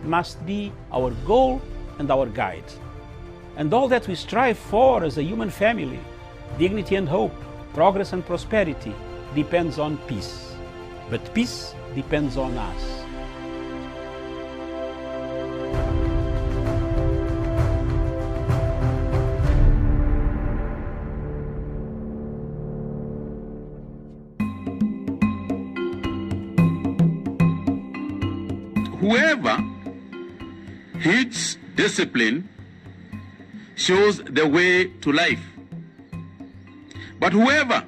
must be our goal and our guide. And all that we strive for as a human family, dignity and hope, progress and prosperity, depends on peace. But peace depends on us. Whoever heeds discipline shows the way to life. But whoever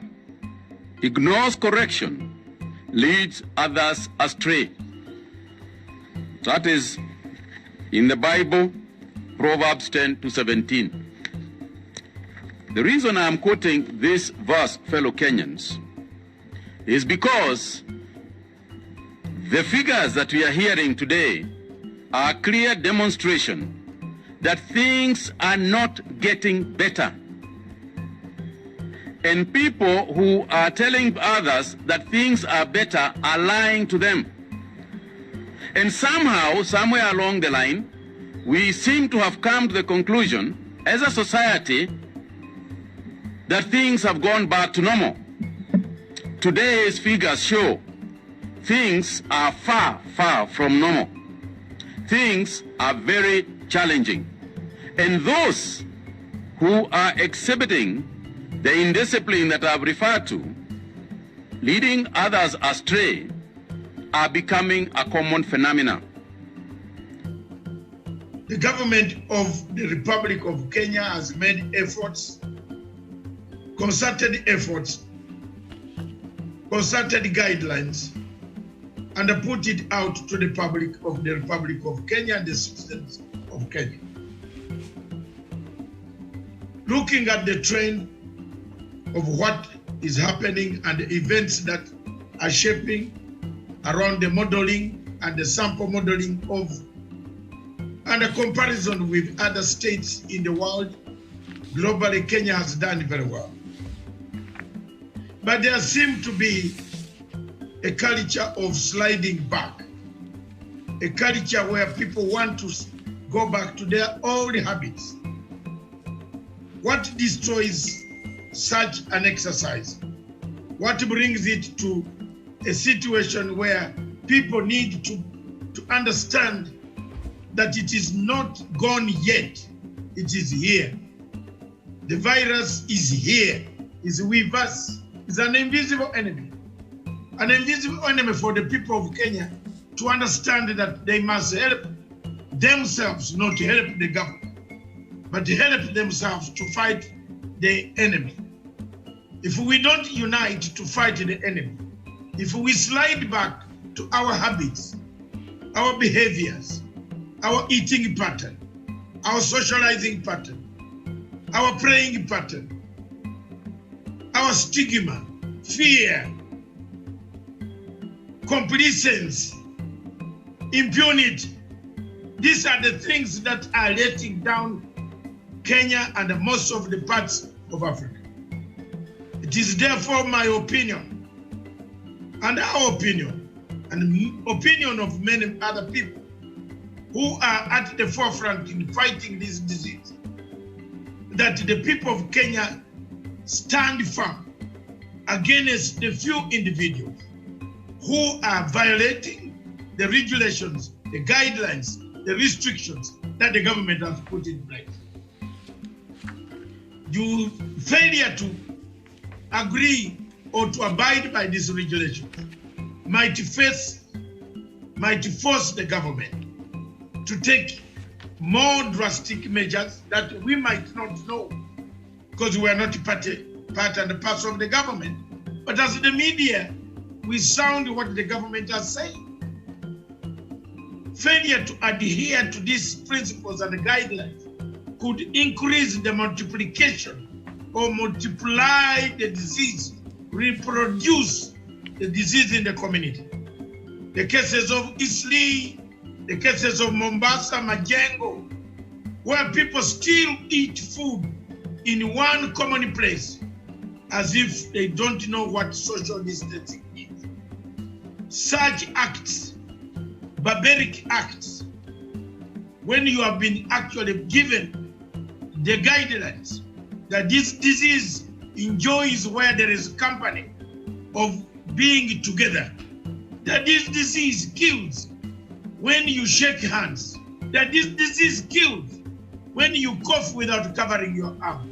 ignores correction leads others astray. That is in the Bible, Proverbs 10-17. The reason I am quoting this verse, fellow Kenyans, is because the figures that we are hearing today are a clear demonstration that things are not getting better. And people who are telling others that things are better are lying to them. And somehow, somewhere along the line, we seem to have come to the conclusion as a society that things have gone back to normal. Today's figures show things are far, far from normal. Things are very challenging. And those who are exhibiting the indiscipline that I've referred to, leading others astray, are becoming a common phenomenon. The government of the Republic of Kenya has made efforts, concerted guidelines, and put it out to the public of the Republic of Kenya and the citizens of Kenya. Looking at the trend of what is happening and the events that are shaping around the modeling and the sample modeling of, and a comparison with other states in the world, globally, Kenya has done very well. But there seems to be a culture of sliding back, a culture where people want to go back to their old habits. What destroys such an exercise? What brings it to a situation where people need to understand that it is not gone yet, it is here. The virus is here, is with us, is an invisible enemy. An invisible enemy for the people of Kenya to understand that they must help themselves, not to help the government, but to help themselves to fight the enemy. If we don't unite to fight the enemy, if we slide back to our habits, our behaviors, our eating pattern, our socializing pattern, our praying pattern, our stigma, fear, complacency, impunity, these are the things that are letting down Kenya and most of the parts of Africa. It is therefore my opinion, and our opinion, and the opinion of many other people who are at the forefront in fighting this disease, that the people of Kenya stand firm against the few individuals who are violating the regulations, the guidelines, the restrictions that the government has put in place. Your failure to agree or to abide by these regulations might force the government to take more drastic measures that we might not know because we are not part and parcel of the government. But as the media, we sound what the government has said. Failure to adhere to these principles and guidelines could increase the multiplication or multiply the disease, reproduce the disease in the community. The cases of Isli, the cases of Mombasa, Majengo, where people still eat food in one common place as if they don't know what social distancing is. Such acts, barbaric acts, when you have been actually given the guidelines that this disease enjoys where there is company of being together, that this disease kills when you shake hands, that this disease kills when you cough without covering your arm,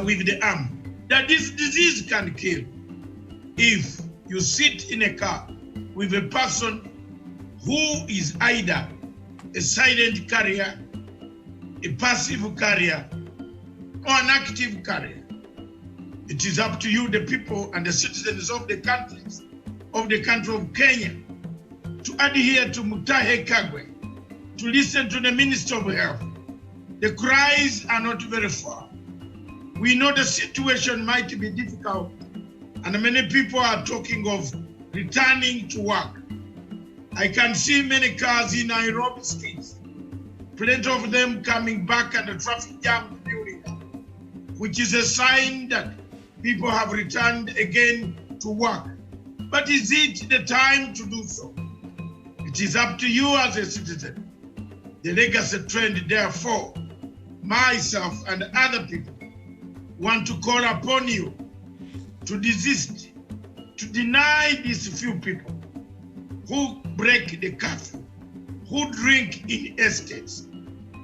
with the arm, that this disease can kill if you sit in a car with a person who is either a silent carrier, a passive carrier, or an active carrier. It is up to you, the people and the citizens of the country of Kenya, to adhere to Mutahi Kagwe, to listen to the Minister of Health. The cries are not very far. We know the situation might be difficult, and many people are talking of returning to work. I can see many cars in Nairobi streets, plenty of them coming back and the traffic jam building up, which is a sign that people have returned again to work. But is it the time to do so? It is up to you as a citizen. The legacy trend, therefore, myself and other people want to call upon you to desist, to deny these few people who break the curfew, who drink in estates,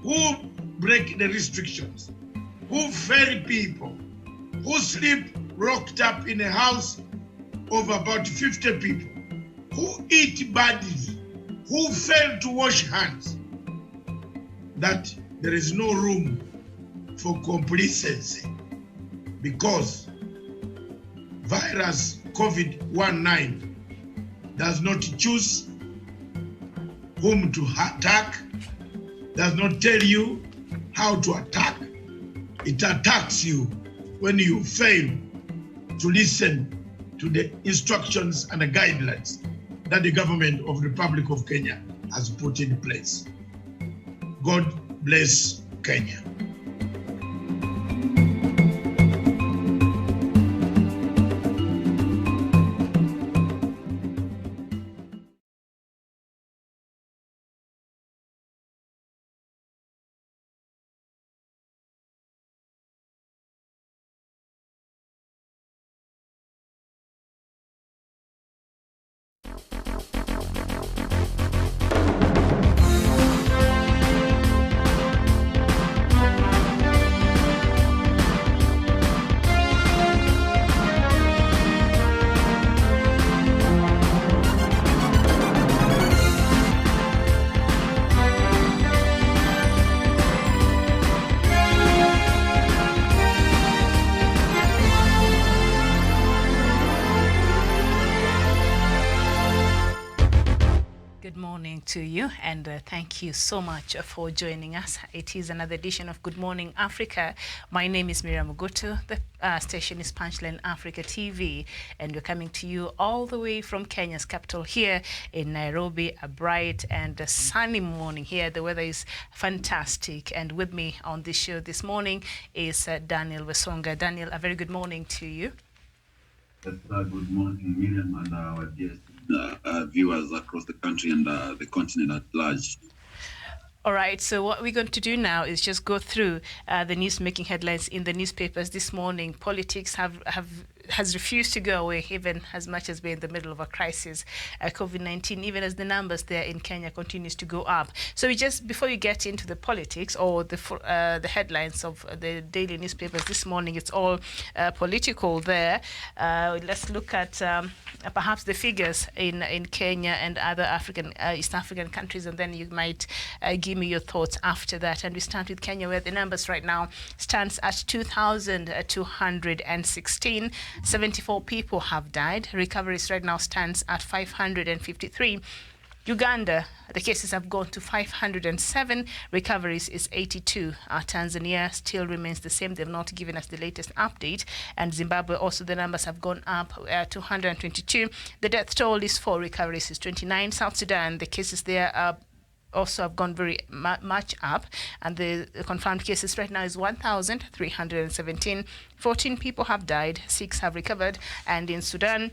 who break the restrictions, who ferry people, who sleep locked up in a house of about 50 people, who eat badly, who fail to wash hands, that there is no room for complacency, because virus COVID-19 does not choose whom to attack, does not tell you how to attack. It attacks you when you fail to listen to the instructions and the guidelines that the government of the Republic of Kenya has put in place. God bless Kenya. To you, and thank you so much for joining us. It is another edition of Good Morning Africa. My name is Miriam Mugutu. The station is Punchline Africa TV, and we're coming to you all the way from Kenya's capital here in Nairobi. A bright and a sunny morning here. The weather is fantastic, and with me on this show this morning is Daniel Wesonga. Daniel, a very good morning to you. Good morning, Miriam, and our dear viewers across the country and the continent at large. All right, so what we're going to do now is just go through the news-making headlines in the newspapers this morning. Politics has refused to go away, even as much as we're in the middle of a crisis, COVID-19, even as the numbers there in Kenya continues to go up. So before you get into the politics or the headlines of the daily newspapers this morning, it's all political there. Let's look at perhaps the figures in Kenya and other East African countries, and then you might give me your thoughts after that. And we start with Kenya, where the numbers right now stands at 2,216. 74 people have died. Recoveries right now stands at 553. Uganda, the cases have gone to 507. Recoveries is 82. Tanzania still remains the same. They've not given us the latest update. And Zimbabwe also, the numbers have gone up to 122. The death toll is 4. Recoveries is 29. South Sudan, the cases there are also have gone very much up, and the confirmed cases right now is 1,317. 14 people have died, 6 have recovered, and in Sudan,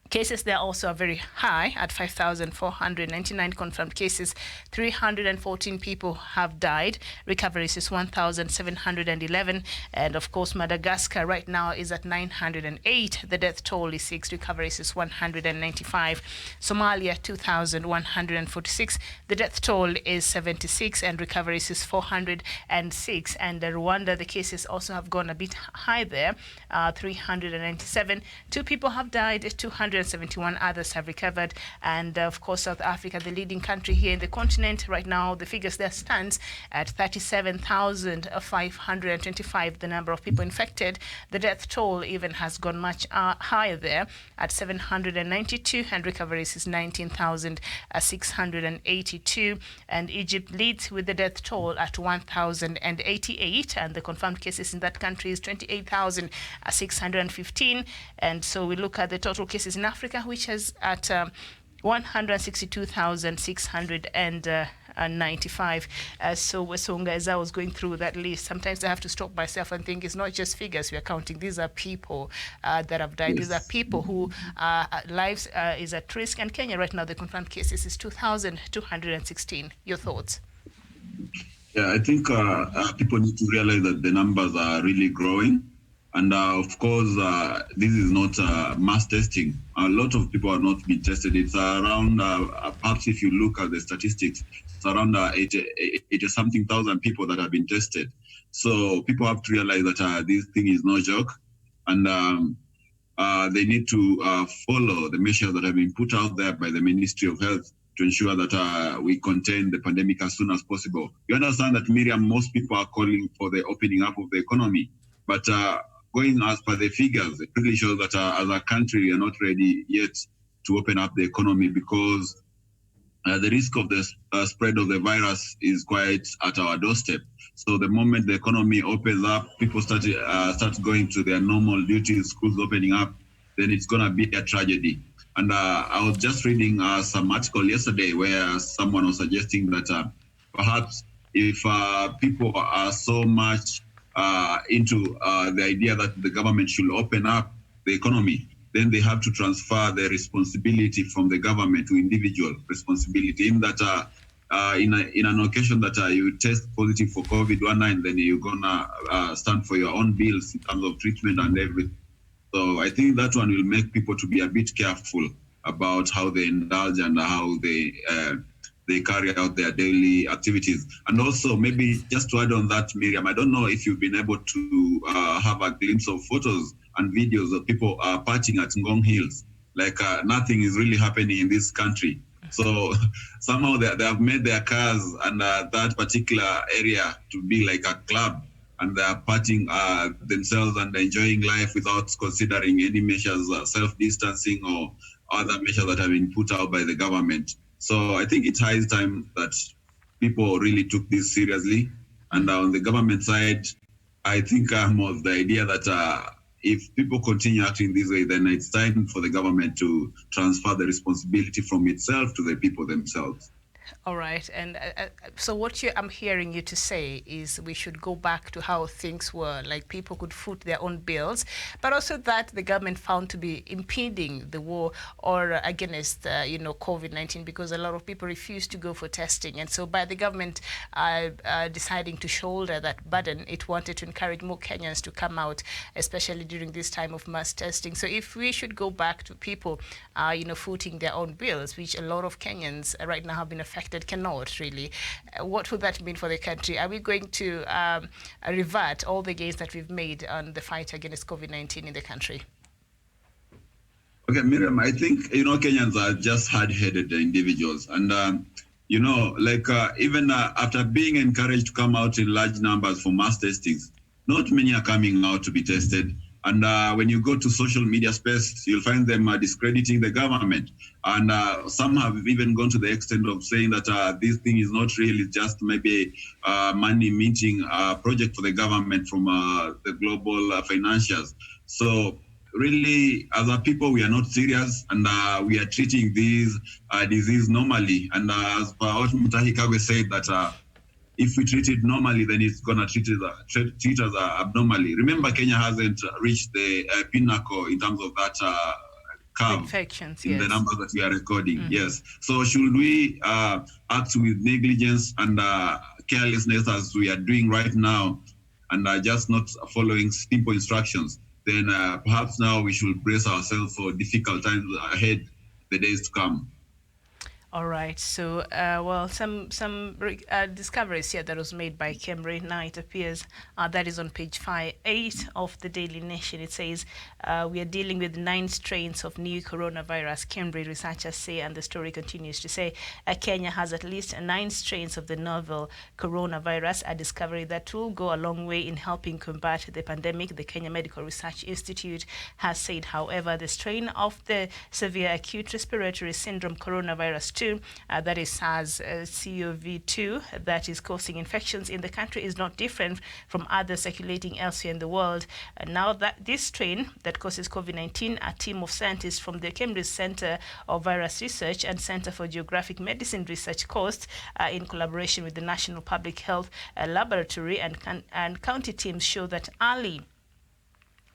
Cases there also are very high at 5,499 confirmed cases. 314 people have died. Recoveries is 1,711. And of course, Madagascar right now is at 908. The death toll is 6. Recoveries is 195. Somalia, 2,146. The death toll is 76 and recoveries is 406. And Rwanda, the cases also have gone a bit high there, 397. 2 people have died, 271 others have recovered. And of course, South Africa, the leading country here in the continent, right now the figures there stands at 37,525, the number of people infected. The death toll even has gone much higher there at 792, and recoveries is 19,682. And Egypt leads with the death toll at 1,088, and the confirmed cases in that country is 28,615. And so we look at the total cases in Africa, which is at 162,695. So Wesonga, as I was going through that list, sometimes I have to stop myself and think it's not just figures we are counting. These are people that have died. Yes. These are people who lives is at risk. And Kenya right now, the confirmed cases is 2,216. Your thoughts? Yeah, I think people need to realize that the numbers are really growing. And of course, this is not mass testing. A lot of people are not being tested. It's around, perhaps if you look at the statistics, it's around 80-something thousand people that have been tested. So people have to realize that this thing is no joke. And they need to follow the measures that have been put out there by the Ministry of Health to ensure that we contain the pandemic as soon as possible. You understand that, Miriam, most people are calling for the opening up of the economy. But going as per the figures, it really shows that as a country, we are not ready yet to open up the economy because the risk of the spread of the virus is quite at our doorstep. So the moment the economy opens up, people start going to their normal duties, schools opening up, then it's going to be a tragedy. And I was just reading some article yesterday where someone was suggesting that perhaps if people are so much into the idea that the government should open up the economy, then they have to transfer the responsibility from the government to individual responsibility. In that, in an occasion that you test positive for COVID-19, then you're gonna stand for your own bills in terms of treatment and everything. So I think that one will make people to be a bit careful about how they indulge and how they carry out their daily activities. And also, maybe just to add on that, Miriam, I don't know if you've been able to have a glimpse of photos and videos of people partying at Ngong Hills. Like nothing is really happening in this country. So somehow they have made their cars and that particular area to be like a club, and they are partying themselves and enjoying life without considering any measures, self-distancing or other measures that have been put out by the government. So I think it's high time that people really took this seriously. And on the government side, I think I'm of the idea that if people continue acting this way, then it's time for the government to transfer the responsibility from itself to the people themselves. All right. And so what I'm hearing you to say is we should go back to how things were, like people could foot their own bills, but also that the government found to be impeding the war or against, COVID-19, because a lot of people refused to go for testing. And so by the government deciding to shoulder that burden, it wanted to encourage more Kenyans to come out, especially during this time of mass testing. So if we should go back to people, footing their own bills, which a lot of Kenyans right now have been affected, cannot really. What would that mean for the country? Are we going to revert all the gains that we've made on the fight against COVID-19 in the country? Okay, Miriam, I think, Kenyans are just hard-headed individuals. And, even after being encouraged to come out in large numbers for mass testings, not many are coming out to be tested. And when you go to social media space, you'll find them discrediting the government. And some have even gone to the extent of saying that this thing is not really just maybe money minting project for the government from the global financiers. So really, as a people, we are not serious, and we are treating this disease normally. And as what Mutahi Kagwe said, that if we treat it normally, then it's going to treat us abnormally. Remember, Kenya hasn't reached the pinnacle in terms of that curve infections, in the yes. numbers that we are recording. Yes. So should we act with negligence and carelessness as we are doing right now, and just not following simple instructions, then perhaps now we should brace ourselves for difficult times ahead, the days to come. All right. So, well, some discoveries here that was made by Kemri. Now it appears that is on page 8 of the Daily Nation. It says we are dealing with 9 strains of new coronavirus. Kemri researchers say, and the story continues to say, Kenya has at least 9 strains of the novel coronavirus. A discovery that will go a long way in helping combat the pandemic. The Kenya Medical Research Institute has said, however, the strain of the severe acute respiratory syndrome coronavirus 2, that is SARS-CoV-2, that is causing infections in the country, is not different from others circulating elsewhere in the world. Now that this strain that causes COVID-19, a team of scientists from the Cambridge Center of Virus Research and Center for Geographic Medicine Research Coast, in collaboration with the National Public Health Laboratory and county teams, show that early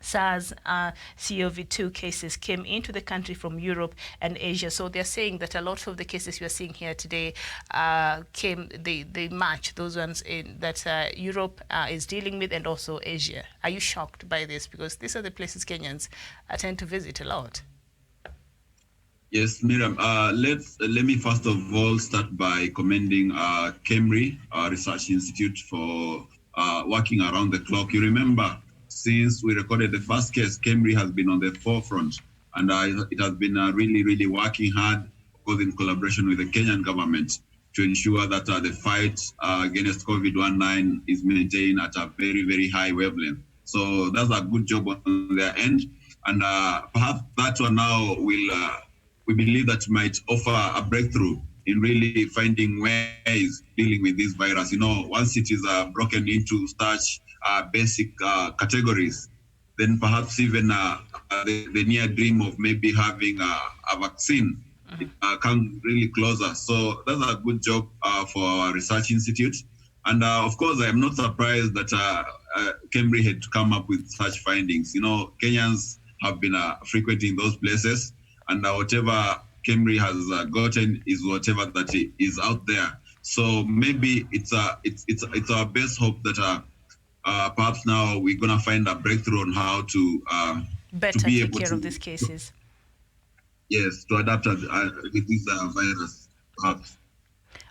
SARS-CoV-2 cases came into the country from Europe and Asia. So they're saying that a lot of the cases we are seeing here today they match those ones that Europe is dealing with, and also Asia. Are you shocked by this? Because these are the places Kenyans tend to visit a lot. Yes, Miriam. Let me first of all start by commending Kemri Research Institute for working around the clock. You remember, since we recorded the first case, Kemri has been on the forefront, and it has been really, really working hard, of course, in collaboration with the Kenyan government, to ensure that the fight against COVID-19 is maintained at a very, very high wavelength. So that's a good job on their end, and perhaps that one now will. We believe that might offer a breakthrough in really finding ways dealing with this virus. You know, once it is broken into such basic categories, then perhaps even the near dream of maybe having a vaccine come really closer. So that's a good job for our research institute. And of course, I am not surprised that Cambridge had to come up with such findings. You know, Kenyans have been frequenting those places, and whatever Cambridge has gotten is whatever that is out there. So maybe it's our best hope that perhaps now we're gonna find a breakthrough on how to better to be take able care to, of these cases. Yes, to adapt with this virus, perhaps.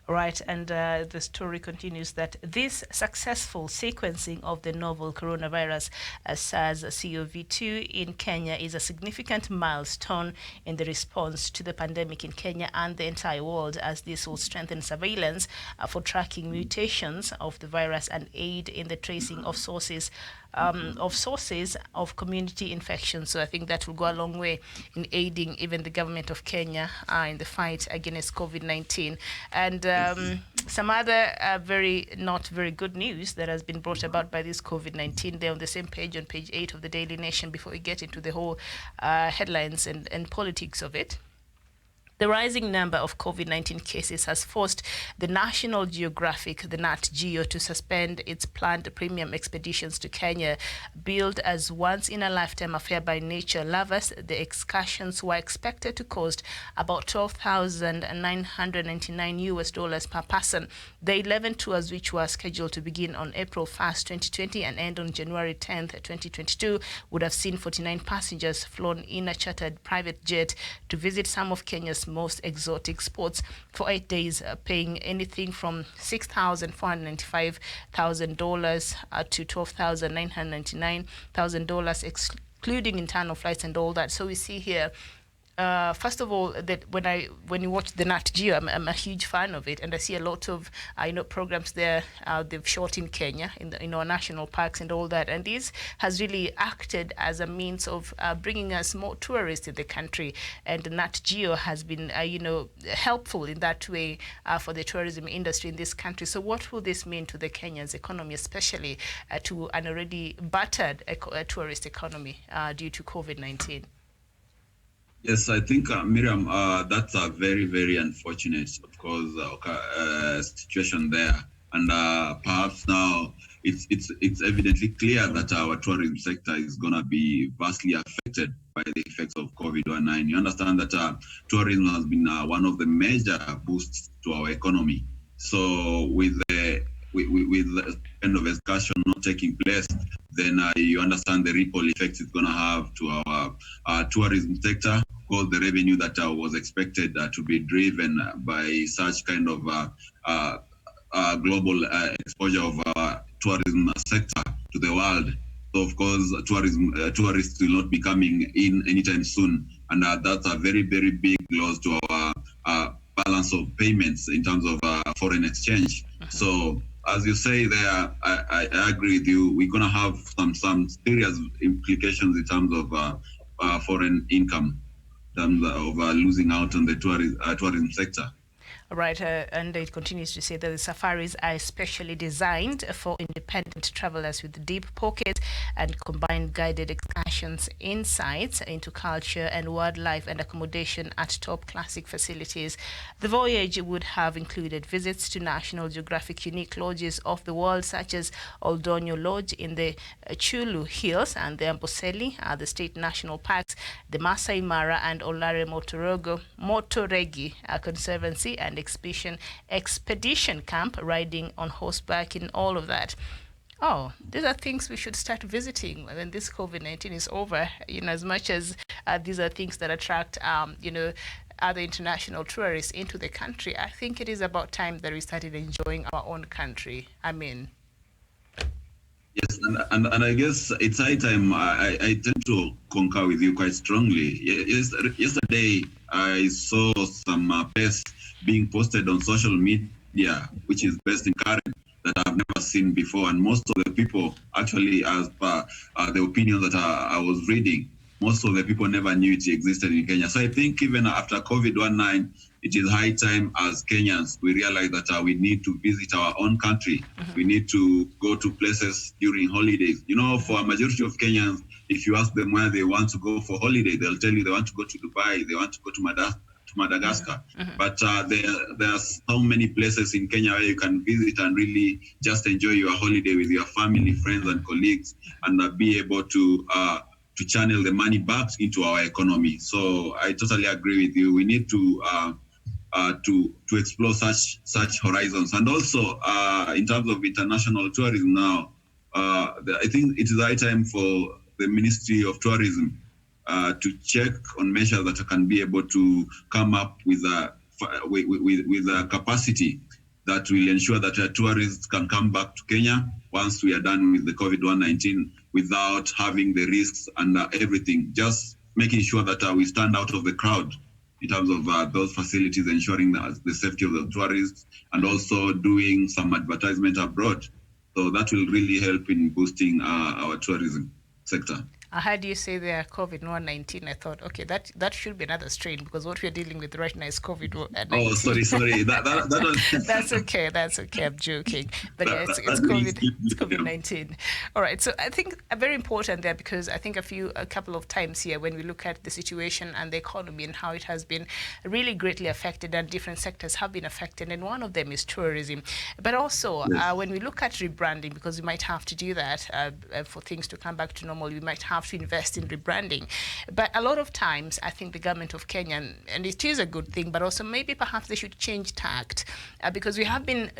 Right, and the story continues that this successful sequencing of the novel coronavirus SARS-CoV-2 in Kenya is a significant milestone in the response to the pandemic in Kenya and the entire world, as this will strengthen surveillance for tracking mutations of the virus and aid in the tracing of sources of community infection. So I think that will go a long way in aiding even the government of Kenya in the fight against COVID-19. And some other not very good news that has been brought about by this COVID-19. They're on the same page, on page 8 of the Daily Nation, before we get into the whole headlines and politics of it. The rising number of COVID-19 cases has forced the National Geographic, the Nat Geo, to suspend its planned premium expeditions to Kenya. Billed as once-in-a-lifetime affair by nature lovers, the excursions were expected to cost about $12,999 per person. The 11 tours, which were scheduled to begin on April 1st, 2020 and end on January 10th, 2022, would have seen 49 passengers flown in a chartered private jet to visit some of Kenya's most exotic spots for 8 days, paying anything from $6,495,000 to $12,999,000, excluding internal flights and all that. So we see here, first of all, that when you watch the Nat Geo, I'm a huge fan of it, and I see a lot of programs there they've shot in Kenya in our national parks and all that, and this has really acted as a means of bringing us more tourists in the country, and Nat Geo has been helpful in that way for the tourism industry in this country. So what will this mean to the Kenya's economy, especially to an already battered tourist economy due to COVID-19? Yes, I think, Miriam, that's a very, very unfortunate, of course, situation there. And perhaps now it's evidently clear that our tourism sector is going to be vastly affected by the effects of COVID-19. You understand that tourism has been one of the major boosts to our economy. So with the kind of excursion not taking place, then you understand the ripple effects it's going to have to our tourism sector. Because the revenue that was expected to be driven by such kind of global exposure of tourism sector to the world. So of course, tourists will not be coming in anytime soon, and that's a very, very big loss to our balance of payments in terms of foreign exchange. So as you say there, I agree with you. We're going to have some serious implications in terms of foreign income, in terms of losing out on the tourism sector. Right, and it continues to say that the safaris are especially designed for independent travelers with deep pockets and combine guided excursions, insights into culture and wildlife, and accommodation at top classic facilities. The voyage would have included visits to National Geographic unique lodges of the world, such as Oldonyo Lodge in the Chulu Hills and the Amboseli, the state national parks, the Masai Mara and Olare Motoregi Conservancy, and expedition camp, riding on horseback, in all of that. Oh, these are things we should start visiting when this COVID-19 is over. As much as these are things that attract, other international tourists into the country, I think it is about time that we started enjoying our own country. I mean. Yes, and I guess it's high time. I tend to concur with you quite strongly. Yesterday, I saw some posts being posted on social media, which is based in Karen, that I've never seen before. And most of the people, actually, as per the opinion that I was reading, most of the people never knew it existed in Kenya. So I think even after COVID-19, it is high time as Kenyans, we realize that we need to visit our own country. We need to go to places during holidays. For a majority of Kenyans, if you ask them where they want to go for holiday, they'll tell you they want to go to Dubai, they want to go to Madagascar. But there are so many places in Kenya where you can visit and really just enjoy your holiday with your family, friends, and colleagues, and be able to channel the money back into our economy. So I totally agree with you. We need to explore such horizons. And also in terms of international tourism now, I think it is high time for the Ministry of Tourism to check on measures that can be able to come up with a capacity that will ensure that tourists can come back to Kenya once we are done with the COVID-19 without having the risks and everything. Just making sure that we stand out of the crowd in terms of those facilities, ensuring the safety of the tourists, and also doing some advertisement abroad. So that will really help in boosting our tourism sector. I heard you say there COVID-19. I thought, okay, that should be another strain, because what we're dealing with right now is COVID-19. Oh, sorry. That was... That's okay. I'm joking. But yeah, it's COVID-19. All right. So I think very important there, because I think a couple of times here when we look at the situation and the economy and how it has been really greatly affected, and different sectors have been affected, and one of them is tourism. But also when we look at rebranding, because we might have to do that for things to come back to normal, we might have to invest in rebranding. But a lot of times, I think the government of Kenya, and it is a good thing, but also maybe perhaps they should change tact, because we have been,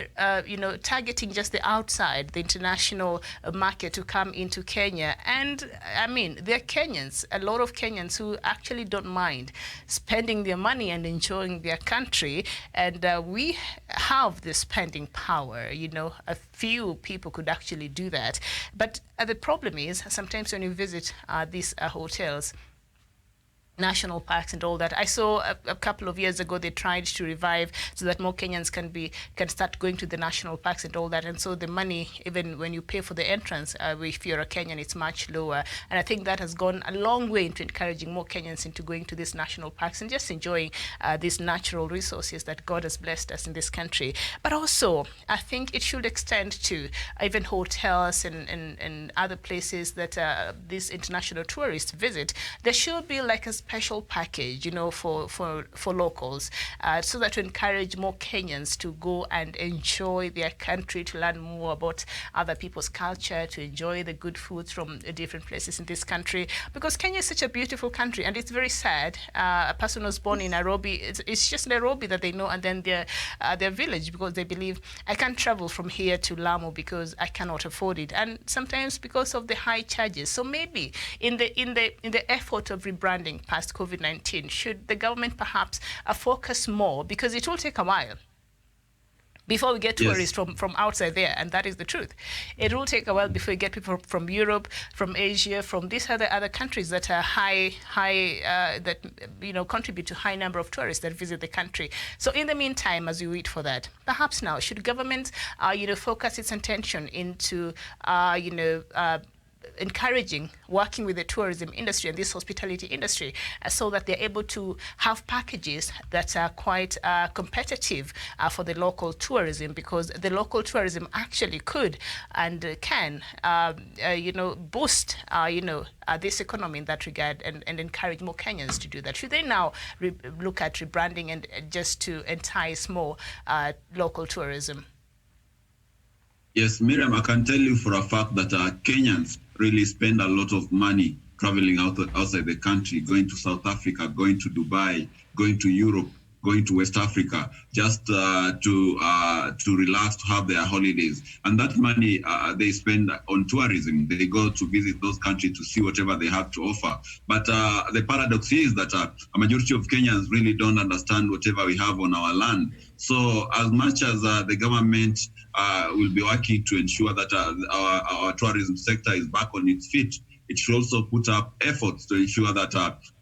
targeting just the outside, the international market to come into Kenya. And I mean, there are Kenyans, a lot of Kenyans who actually don't mind spending their money and enjoying their country. And we have the spending power, a few people could actually do that. But the problem is, sometimes when you visit these hotels, national parks and all that. I saw a couple of years ago they tried to revive so that more Kenyans can start going to the national parks and all that. And so the money, even when you pay for the entrance, if you're a Kenyan, it's much lower. And I think that has gone a long way into encouraging more Kenyans into going to these national parks and just enjoying these natural resources that God has blessed us in this country. But also, I think it should extend to even hotels and other places that these international tourists visit. There should be like a special package, for locals, so that to encourage more Kenyans to go and enjoy their country, to learn more about other people's culture, to enjoy the good foods from different places in this country? Because Kenya is such a beautiful country, and it's very sad. A person was born in Nairobi. It's just Nairobi that they know, and then their village, because they believe, I can't travel from here to Lamu because I cannot afford it, and sometimes because of the high charges. So maybe in the effort of rebranding past COVID-19, should the government perhaps focus more, because it will take a while before we get tourists from outside there, and that is the truth. It will take a while before you get people from Europe, from Asia, from these other countries that are high that contribute to high number of tourists that visit the country. So in the meantime, as we wait for that, perhaps now should government focus its attention into encouraging working with the tourism industry and this hospitality industry, so that they're able to have packages that are quite competitive for the local tourism, because the local tourism actually could and can boost this economy in that regard, and encourage more Kenyans to do that. Should they now look at rebranding and just to entice more local tourism? Yes, Miriam, I can tell you for a fact that Kenyans really spend a lot of money traveling outside the country, going to South Africa, going to Dubai, going to Europe, going to West Africa, just to relax, to have their holidays. And that money they spend on tourism. They go to visit those countries to see whatever they have to offer. But the paradox is that a majority of Kenyans really don't understand whatever we have on our land. So as much as the government will be working to ensure that our tourism sector is back on its feet, it should also put up efforts to ensure that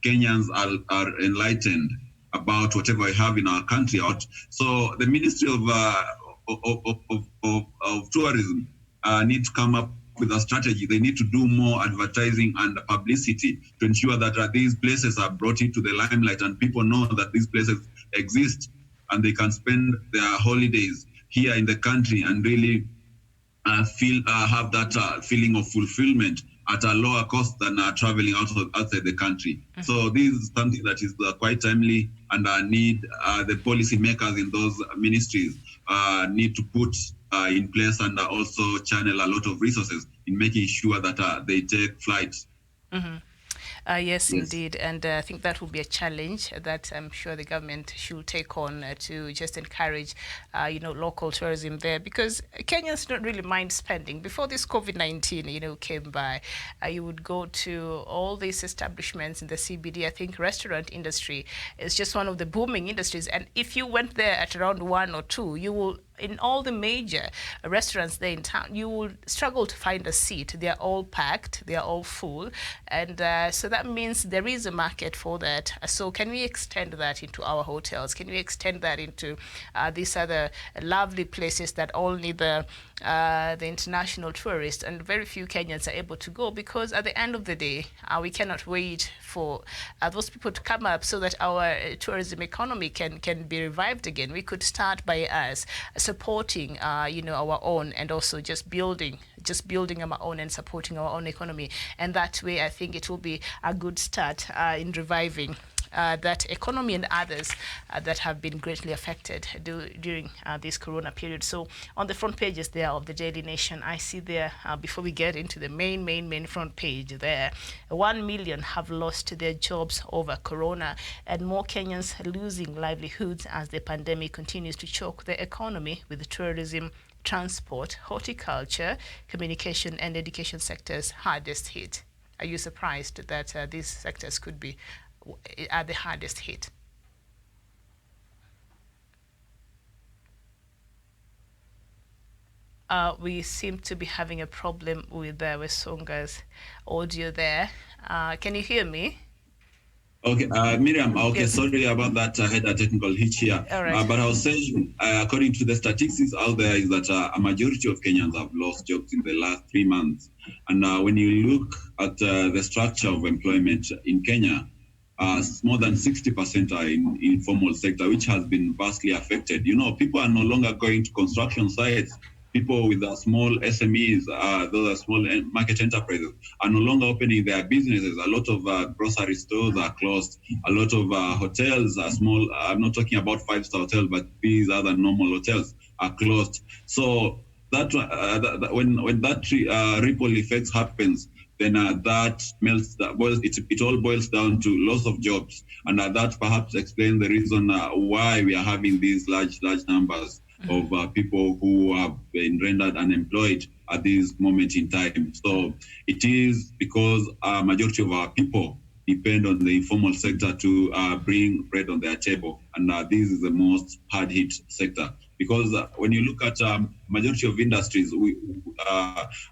Kenyans are enlightened about whatever we have in our country. So the Ministry of Tourism need to come up with a strategy. They need to do more advertising and publicity to ensure that these places are brought into the limelight and people know that these places exist and they can spend their holidays here in the country and really have that feeling of fulfillment at a lower cost than traveling outside the country. Mm-hmm. So this is something that is quite timely, and need the policy makers in those ministries need to put in place, and also channel a lot of resources in making sure that they take flight. Mm-hmm. Yes, indeed. And I think that will be a challenge that I'm sure the government should take on to just encourage, local tourism there, because Kenyans don't really mind spending. Before this COVID-19, came by, you would go to all these establishments in the CBD. I think restaurant industry is just one of the booming industries. And if you went there at around 1 or 2, you will, in all the major restaurants there in town, you will struggle to find a seat. They are all packed, they are all full, and so that means there is a market for that. So can we extend that into our hotels? Can we extend that into these other lovely places that only the international tourists and very few Kenyans are able to go? Because at the end of the day, we cannot wait for those people to come up so that our tourism economy can be revived again. We could start by us supporting our own, and also just building our own and supporting our own economy. And that way, I think it will be a good start in reviving that economy and others that have been greatly affected during this corona period. So on the front pages there of the Daily Nation, I see there, before we get into the main front page there, 1 million have lost their jobs over corona, and more Kenyans losing livelihoods as the pandemic continues to choke the economy, with tourism, transport, horticulture, communication and education sectors hardest hit. Are you surprised that these sectors could be are the hardest hit? We seem to be having a problem with Wesonga's audio there. Can you hear me? Okay, Miriam, Yes. Sorry about that. I had a technical hitch here. All right. But I was saying, according to the statistics out there, is that a majority of Kenyans have lost jobs in the last 3 months. And when you look at the structure of employment in Kenya, more than 60% are in informal sector, which has been vastly affected. People are no longer going to construction sites people with small SMEs, those are small market enterprises, are no longer opening their businesses. A lot of grocery stores are closed. A lot of hotels are small. I'm not talking about five-star hotels, but these other normal hotels are closed. So when that ripple effects happens, then that melts. It all boils down to loss of jobs, and that perhaps explains the reason why we are having these large numbers of people who have been rendered unemployed at this moment in time. So it is because a majority of our people depend on the informal sector to bring bread on their table, and this is the most hard-hit sector. Because when you look at majority of industries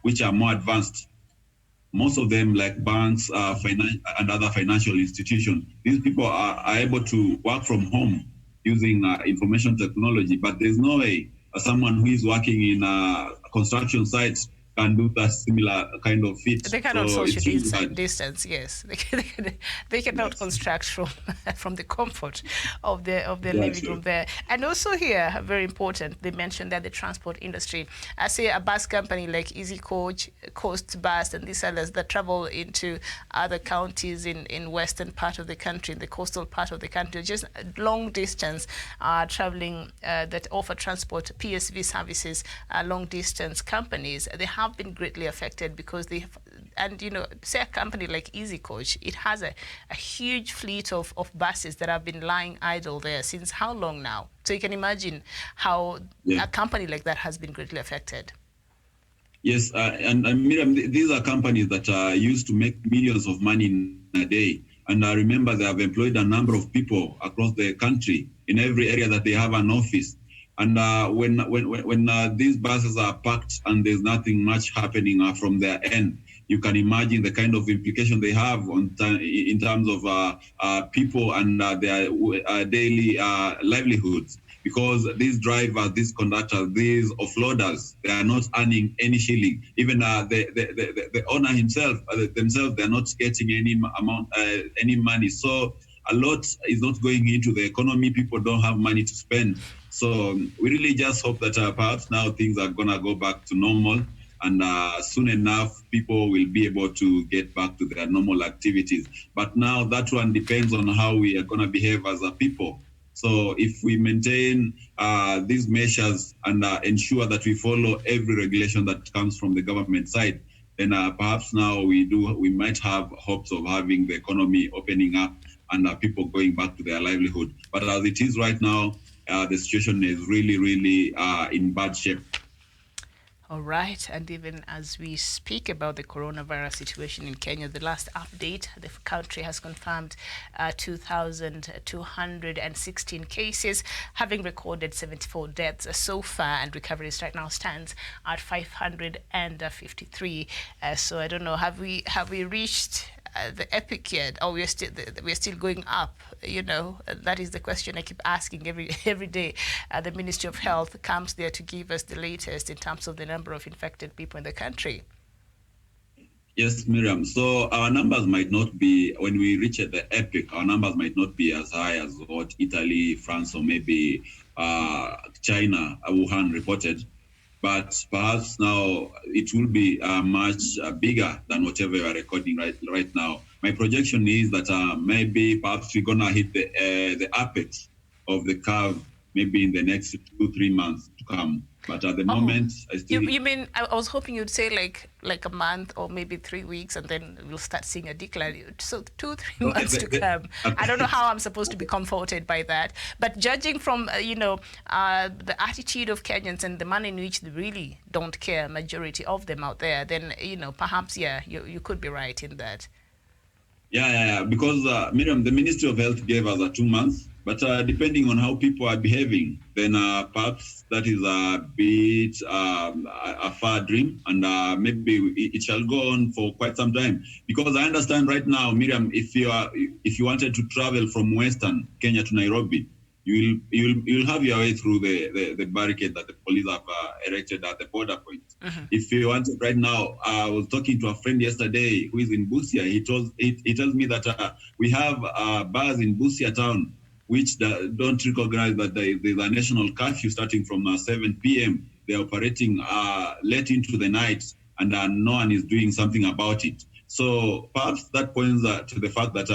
which are more advanced, most of them, like banks and other financial institutions, these people are able to work from home using information technology, but there's no way someone who is working in a construction site can do that similar kind of feat. They cannot So social it's really distance. Yes, they cannot Yes. construct from the comfort of their Yeah, living true. room there. And also here, very important, they mentioned that the transport industry. I say a bus company like Easy Coach, Coast Bus, and these others that travel into other counties in western part of the country, in the coastal part of the country, just long distance traveling that offer transport PSV services, long distance companies. They have been greatly affected because and say a company like Easy Coach, it has a huge fleet of buses that have been lying idle there since how long now? So you can imagine how Yeah. a company like that has been greatly affected. Yes, and Miriam, these are companies that used to make millions of money in a day. And I remember they have employed a number of people across the country in every area that they have an office. And when these buses are packed and there's nothing much happening from their end, you can imagine the kind of implication they have in terms of people and their daily livelihoods. Because these drivers, these conductors, these offloaders, they are not earning any shilling. Even the owner himself, themselves, they're not getting any money. So a lot is not going into the economy. People don't have money to spend. So we really just hope that perhaps now things are gonna go back to normal, and soon enough people will be able to get back to their normal activities. But now that one depends on how we are gonna behave as a people. So if we maintain these measures and ensure that we follow every regulation that comes from the government side, then perhaps now we might have hopes of having the economy opening up and people going back to their livelihood. But as it is right now, the situation is really in bad shape. All right, and even as we speak about the coronavirus situation in Kenya, the last update, the country has confirmed 2,216 cases, having recorded 74 deaths so far, and recoveries right now stands at 553. So I don't know, have we reached the epic yet, or we're still going up? That is the question I keep asking every day. The Ministry of Health comes there to give us the latest in terms of the number of infected people in the country. Yes, Miriam. So our numbers might not be, when we reach at the epic, our numbers might not be as high as what Italy, France, or maybe China, Wuhan reported. But perhaps now it will be much bigger than whatever we are recording right now. My projection is that maybe perhaps we're gonna hit the apex of the curve maybe in the next 2-3 months to come. But at the moment, I still... You mean, I was hoping you'd say like a month or maybe 3 weeks, and then we'll start seeing a decline. So 2-3 months to come. I don't know how I'm supposed to be comforted by that. But judging from, the attitude of Kenyans and the manner in which they really don't care, majority of them out there, then, perhaps, you could be right in that. Yeah. Because, Miriam, the Ministry of Health gave us 2 months. But depending on how people are behaving, then perhaps that is a bit a far dream, and maybe it shall go on for quite some time. Because I understand right now, Miriam, if you wanted to travel from Western Kenya to Nairobi, you'll have your way through the barricade that the police have erected at the border point. Mm-hmm. If you wanted right now, I was talking to a friend yesterday who is in Busia. He tells me that we have bars in Busia town which don't recognize that there's a national curfew starting from 7 p.m. they're operating late into the night, and no one is doing something about it. So perhaps that points to the fact that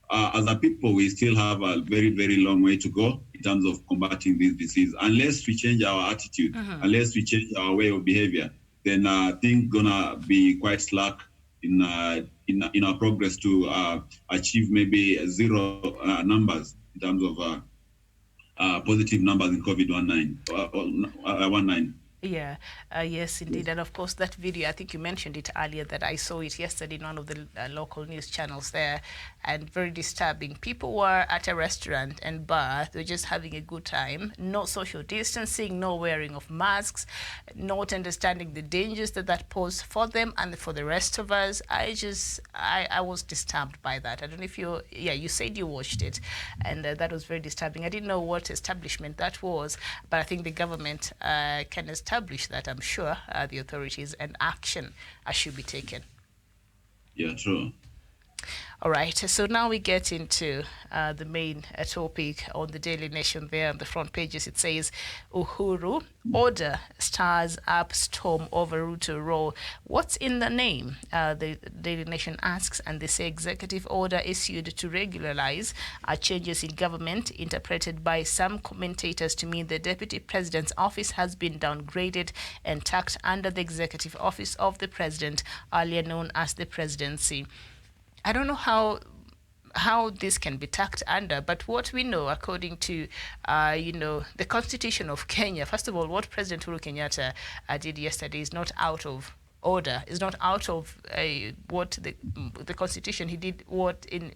as a people, we still have a very, very long way to go in terms of combating this disease. Unless we change our attitude, unless we change our way of behavior, then things gonna be quite slack in our progress to achieve maybe zero numbers in terms of positive numbers in COVID-19. Yeah, yes, indeed. And of course, that video, I think you mentioned it earlier, that I saw it yesterday in one of the local news channels there, and very disturbing. People were at a restaurant and bar, they were just having a good time, no social distancing, no wearing of masks, not understanding the dangers that posed for them and for the rest of us. I was disturbed by that. I don't know if you said you watched it, and that was very disturbing. I didn't know what establishment that was, but I think the government can establish that. I'm sure the authorities, and action should be taken. Yeah, true. All right, so now we get into the main topic on the Daily Nation. There on the front pages, it says, Uhuru, order stars up storm over Ruto role. What's in the name? The Daily Nation asks, and they say executive order issued to regularize changes in government, interpreted by some commentators to mean the deputy president's office has been downgraded and tucked under the executive office of the president, earlier known as the presidency. I don't know how this can be tucked under, but what we know, according to the Constitution of Kenya, first of all, what President Uhuru Kenyatta did yesterday is not out of order, is not out of what the Constitution. He did what in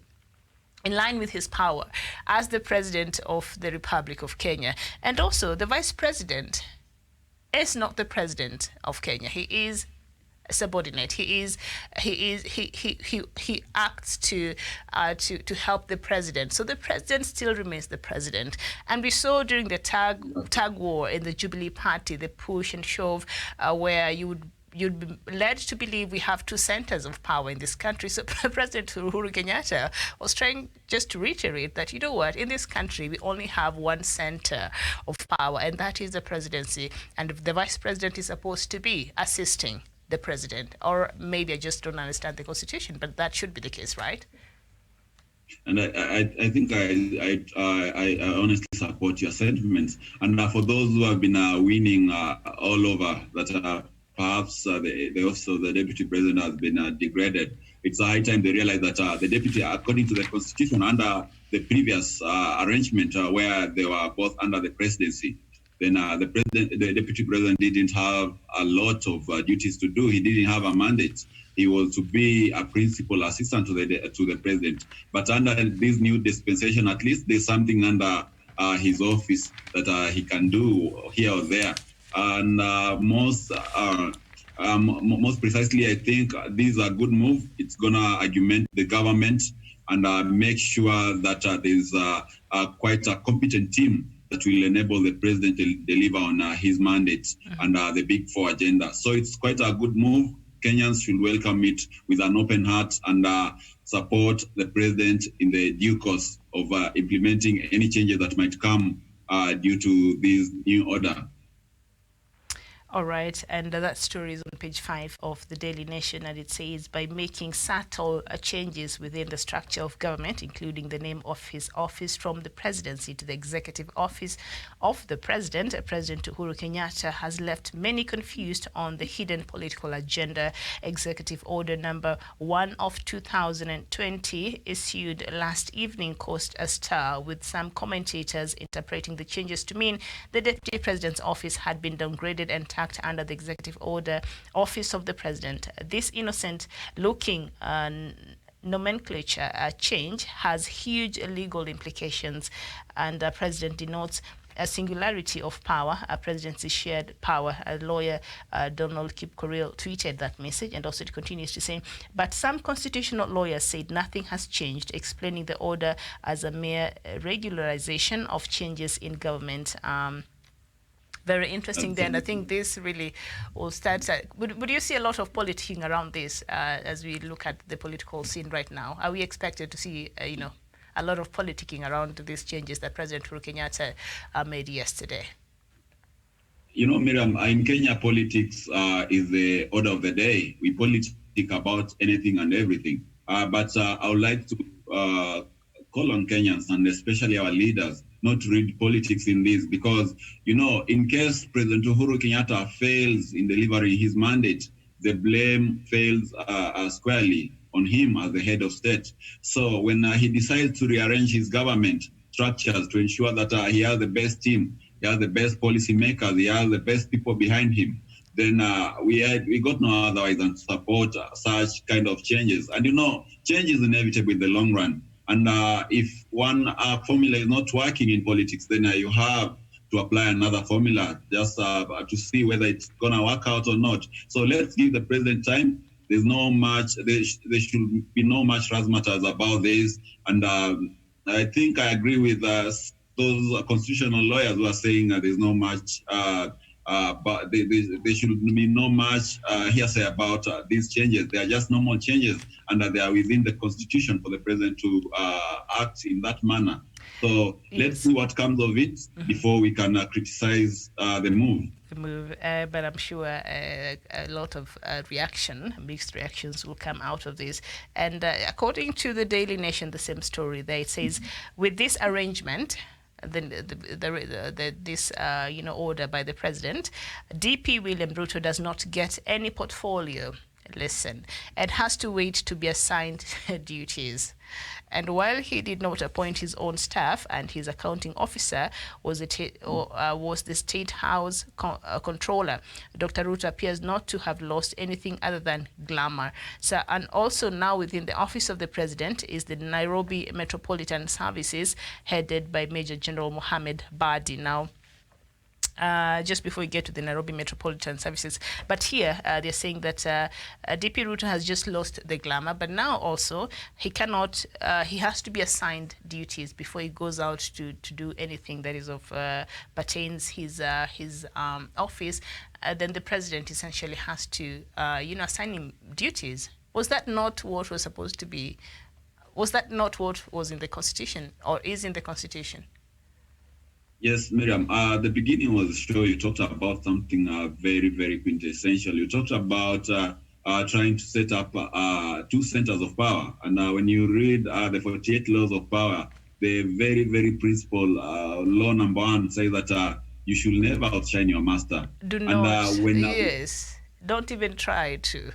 line with his power as the President of the Republic of Kenya. And also, the Vice President is not the President of Kenya. He is subordinate. He acts to help the president. So the president still remains the president. And we saw during the tag war in the Jubilee Party, the push and shove, where you'd be led to believe we have two centers of power in this country. So President Uhuru Kenyatta was trying just to reiterate that, you know what, in this country, we only have one center of power, and that is the presidency. And the vice president is supposed to be assisting the president. Or maybe I just don't understand the Constitution, but that should be the case, right? And I think I honestly support your sentiments. And for those who have been winning all over, that perhaps the office of the deputy president has been degraded, it's a high time they realize that the deputy, according to the Constitution, under the previous arrangement where they were both under the presidency, then the deputy president didn't have a lot of duties to do. He didn't have a mandate. He was to be a principal assistant to the president. But under this new dispensation, at least there's something under his office that he can do here or there. And most precisely, I think this is a good move. It's gonna argument the government and make sure that there's quite a competent team that will enable the president to deliver on his mandate and the Big Four agenda. So it's quite a good move. Kenyans should welcome it with an open heart and support the president in the due course of implementing any changes that might come due to this new order. All right, and that story is on page 5 of the Daily Nation, and it says, by making subtle changes within the structure of government, including the name of his office from the presidency to the executive office of the president, President Uhuru Kenyatta has left many confused on the hidden political agenda. Executive Order number 1 of 2020, issued last evening, caused a stir, with some commentators interpreting the changes to mean the deputy president's office had been downgraded and under the executive order office of the president. This innocent-looking nomenclature change has huge legal implications, and the president denotes a singularity of power, a presidency shared power. A lawyer, Donald Kipkorir, tweeted that message, and also it continues to say, but some constitutional lawyers said nothing has changed, explaining the order as a mere regularization of changes in government. Very interesting there, and I think this really will start. Would you see a lot of politicking around this as we look at the political scene right now? Are we expected to see, a lot of politicking around these changes that President Uhuru Kenyatta made yesterday? You know, Miriam, in Kenya, politics is the order of the day. We politic about anything and everything. But I would like to call on Kenyans and especially our leaders not to read politics in this because, you know, in case President Uhuru Kenyatta fails in delivering his mandate, the blame fails squarely on him as the head of state. So when he decides to rearrange his government structures to ensure that he has the best team, he has the best policy makers, he has the best people behind him, then we got no otherwise than to support such kind of changes. And you know, change is inevitable in the long run. And if one formula is not working in politics, then you have to apply another formula just to see whether it's going to work out or not. So let's give the president time. There's no much, there should be no much razzmatazz about this. And I think I agree with those constitutional lawyers who are saying that there's no much, but there should be no much hearsay about these changes. They are just normal changes, and they are within the constitution for the president to act in that manner. So let's see what comes of it before we can criticize the move. But I'm sure a lot of mixed reactions will come out of this. And according to the Daily Nation, the same story there, it says, with this arrangement, this order by the president, DP William Ruto does not get any portfolio, and has to wait to be assigned duties. And while he did not appoint his own staff, and his accounting officer was the State House controller, Dr. Ruto appears not to have lost anything other than glamour. So, and also now within the office of the president is the Nairobi Metropolitan Services, headed by Major General Mohammed Badi. Now, just before we get to the Nairobi Metropolitan Services. But here they're saying that DP Ruto has just lost the glamour, but now also he cannot, he has to be assigned duties before he goes out to do anything that is of pertains his office. Then the president essentially has to, assign him duties. Was that not what was supposed to be? Was that not what was in the Constitution or is in the Constitution? Yes, Miriam. The beginning was sure you talked about something very, very quintessential. You talked about trying to set up 2 centers of power. And when you read the 48 laws of power, the very, very principle, law number 1 says that you should never outshine your master. Do not. Yes. Don't even try to.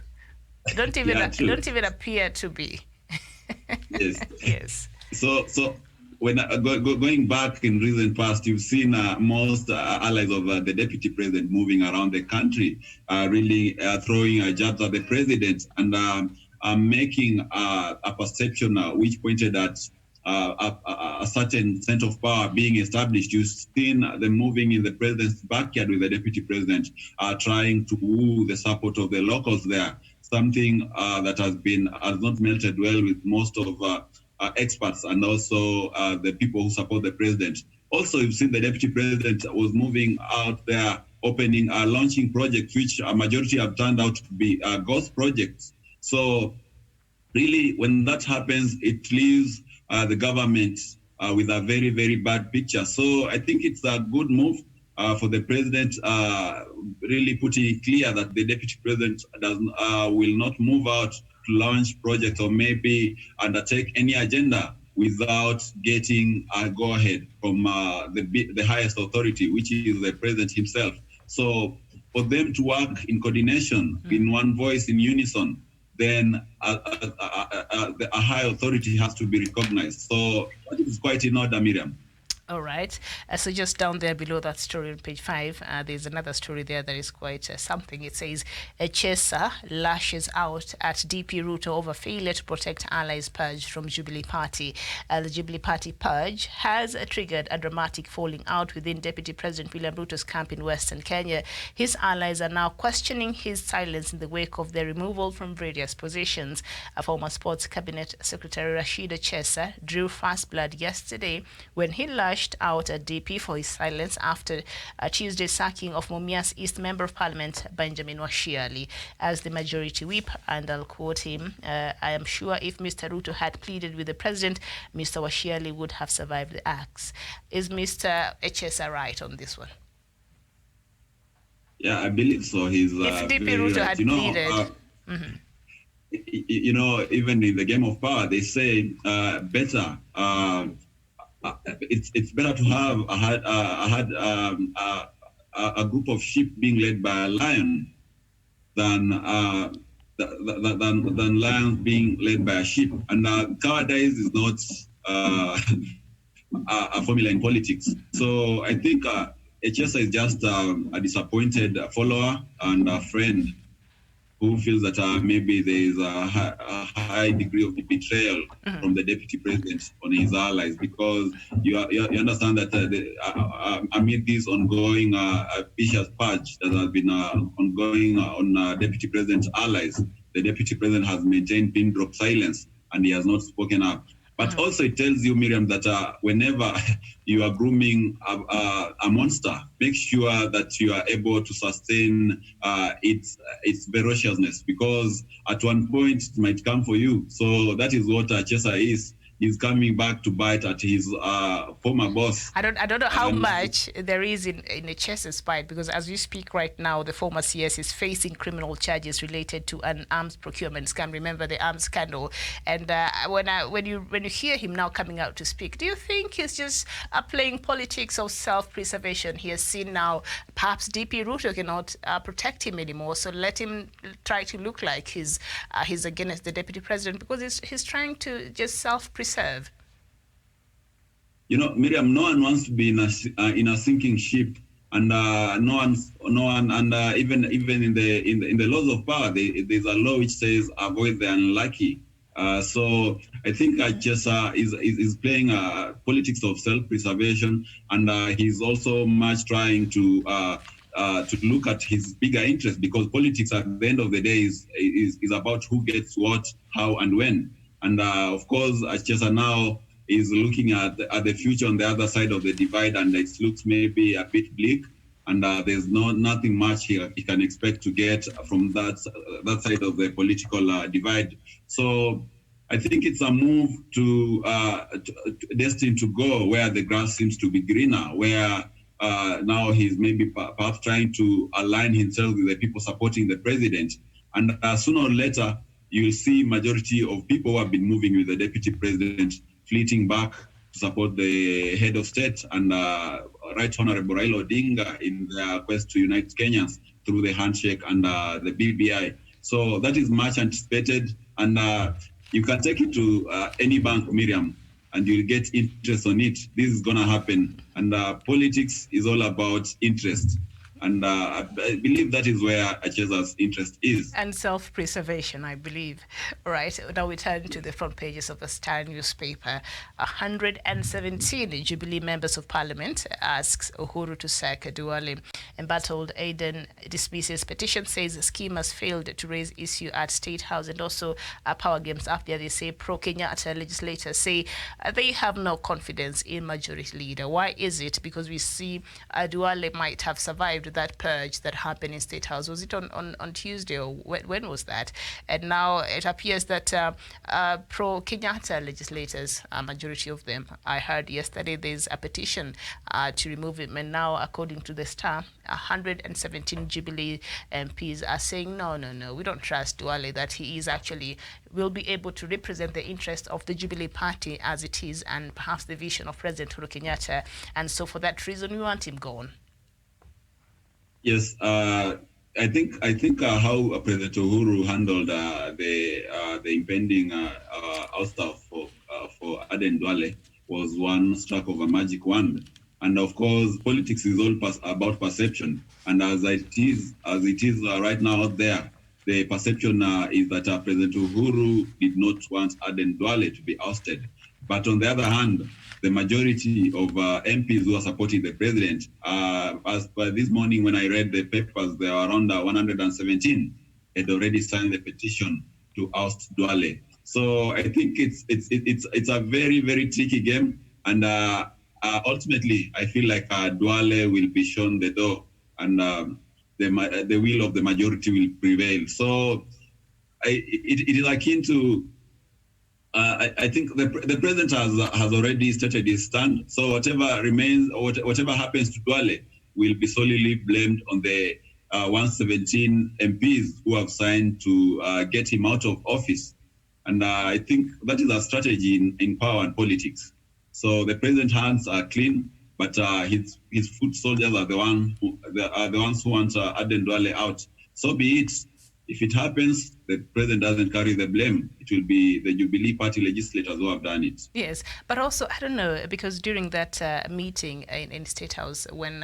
Don't even appear to be. Yes. Yes. So when going back in recent past, you've seen most allies of the deputy president moving around the country, really throwing jabs at the president and making a perception which pointed at a certain center of power being established. You've seen them moving in the president's backyard with the deputy president, trying to woo the support of the locals there. Something that has not melted well with most of experts and also the people who support the president. Also, you've seen the deputy president was moving out there, launching projects which a majority have turned out to be ghost projects. So really, when that happens, it leaves the government with a very, very bad picture. So I think it's a good move for the president, really putting it clear that the deputy president will not move out to launch projects or maybe undertake any agenda without getting a go-ahead from the highest authority, which is the president himself. So for them to work in coordination, in one voice, in unison, then a high authority has to be recognized. So that is quite in order, Miriam. All right. So just down there below that story on page 5, there's another story there that is quite something. It says, Echesa lashes out at DP Ruto over failure to protect allies purged from Jubilee Party. The Jubilee Party purge has triggered a dramatic falling out within Deputy President William Ruto's camp in Western Kenya. His allies are now questioning his silence in the wake of their removal from various positions. A former Sports Cabinet Secretary Rashid Echesa drew fast blood yesterday when he lashed out at DP for his silence after Tuesday's sacking of Mumias East Member of Parliament Benjamin Washiali as the majority whip. And I'll quote him, I am sure if Mr. Ruto had pleaded with the president, Mr. Washiali would have survived the axe. Is Mr. Echesa right on this one? Yeah, I believe so. He's If DP very Ruto right. had pleaded. You know, even in the game of power, they say better. It's better to have a group of sheep being led by a lion than than lions being led by a sheep. And cowardice is not a formula in politics. So I think Echesa is just a disappointed follower and a friend who feels that maybe there is a high degree of betrayal from the deputy president on his allies, because you understand that amid this ongoing vicious purge that has been ongoing on deputy president's allies, the deputy president has maintained pin drop silence and he has not spoken up. But also it tells you, Miriam, that whenever you are grooming a monster, make sure that you are able to sustain its ferociousness, because at one point it might come for you. So that is what Chesa is. He's coming back to bite at his former boss. I don't know how much there is in a Chesa's fight, because as we speak right now, the former CS is facing criminal charges related to an arms procurement scam. Remember the arms scandal? And when you hear him now coming out to speak, do you think he's just playing politics of self-preservation? He has seen now perhaps DP Ruto cannot protect him anymore, so let him try to look like he's against the deputy president, because he's trying to just self-preserve. You know, Miriam, no one wants to be in a sinking ship, and no one, and even in the laws of power, there's a law which says avoid the unlucky. So I think Chesa is playing politics of self-preservation, and he's also much trying to look at his bigger interest, because politics at the end of the day is about who gets what, how, and when. And of course, Chesa now is looking at the future on the other side of the divide, and it looks maybe a bit bleak. And there's nothing much he can expect to get from that side of the political divide. So I think it's a move to destined to go where the grass seems to be greener, where now he's maybe perhaps trying to align himself with the people supporting the president. And sooner or later, you'll see majority of people who have been moving with the deputy president fleeting back to support the head of state and Right Honorable Raila Odinga in their quest to unite Kenyans through the handshake and the BBI. So that is much anticipated, and you can take it to any bank, Miriam, and you'll get interest on it. This is going to happen, and politics is all about interest. And I believe that is where Chesa's interest is. And self-preservation, I believe. All right, now we turn to the front pages of the Star newspaper. 117 Jubilee members of Parliament asks Uhuru to sack Duale. Embattled Aiden dismisses petition, says scheme has failed to raise issue at State House. And also power games up there, they say pro-Kenyatta legislators say they have no confidence in majority leader. Why is it? Because we see Duale might have survived that purge that happened in State House. Was it on Tuesday, or when was that? And now it appears that pro-Kenyatta legislators, a majority of them, I heard yesterday there's a petition to remove him. And now, according to the Star, 117 Jubilee MPs are saying, no, we don't trust Duale, that he is actually will be able to represent the interest of the Jubilee Party as it is, and perhaps the vision of President Uhuru Kenyatta. And so for that reason, we want him gone. Yes, I think how President Uhuru handled the impending ouster for Aden Duale was one stroke of a magic wand. And of course, politics is all about perception. And as it is right now out there, the perception is that President Uhuru did not want Aden Duale to be ousted. But on the other hand, the majority of MPs who are supporting the president, as by this morning when I read the papers, there are around 117 had already signed the petition to oust Duale. So I think it's a very, very tricky game, and ultimately I feel like Duale will be shown the door, and the will of the majority will prevail. So it is akin to. I think the president has already stated his stand. So whatever remains, or whatever happens to Duale will be solely blamed on the 117 MPs who have signed to get him out of office. And I think that is a strategy in power and politics. So the president's hands are clean, but his foot soldiers are the ones who want Aden Duale out. So be it. If it happens, the president doesn't carry the blame. It will be the Jubilee Party legislators who have done it. Yes, but also, I don't know, because during that meeting in State House, when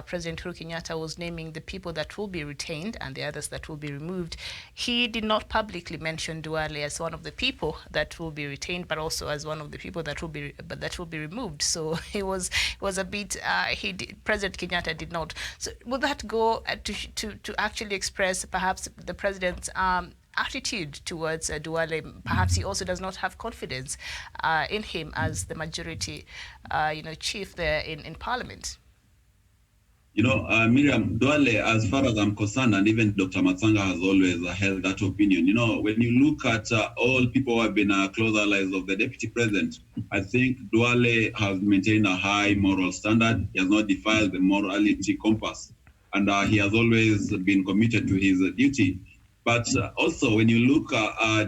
President Uhuru Kenyatta was naming the people that will be retained and the others that will be removed, he did not publicly mention Duale as one of the people that will be retained, but also as one of the people that will be removed. So it was a bit. President Kenyatta did not. So would that go to actually express perhaps the president's attitude towards Duale? Perhaps he also does not have confidence in him as the majority, chief there in Parliament. Miriam, Duale, as far as I'm concerned, and even Dr. Matsanga has always held that opinion. When you look at all people who have been close allies of the deputy president, I think Duale has maintained a high moral standard. He has not defiled the morality compass, and he has always been committed to his duty. But also, when you look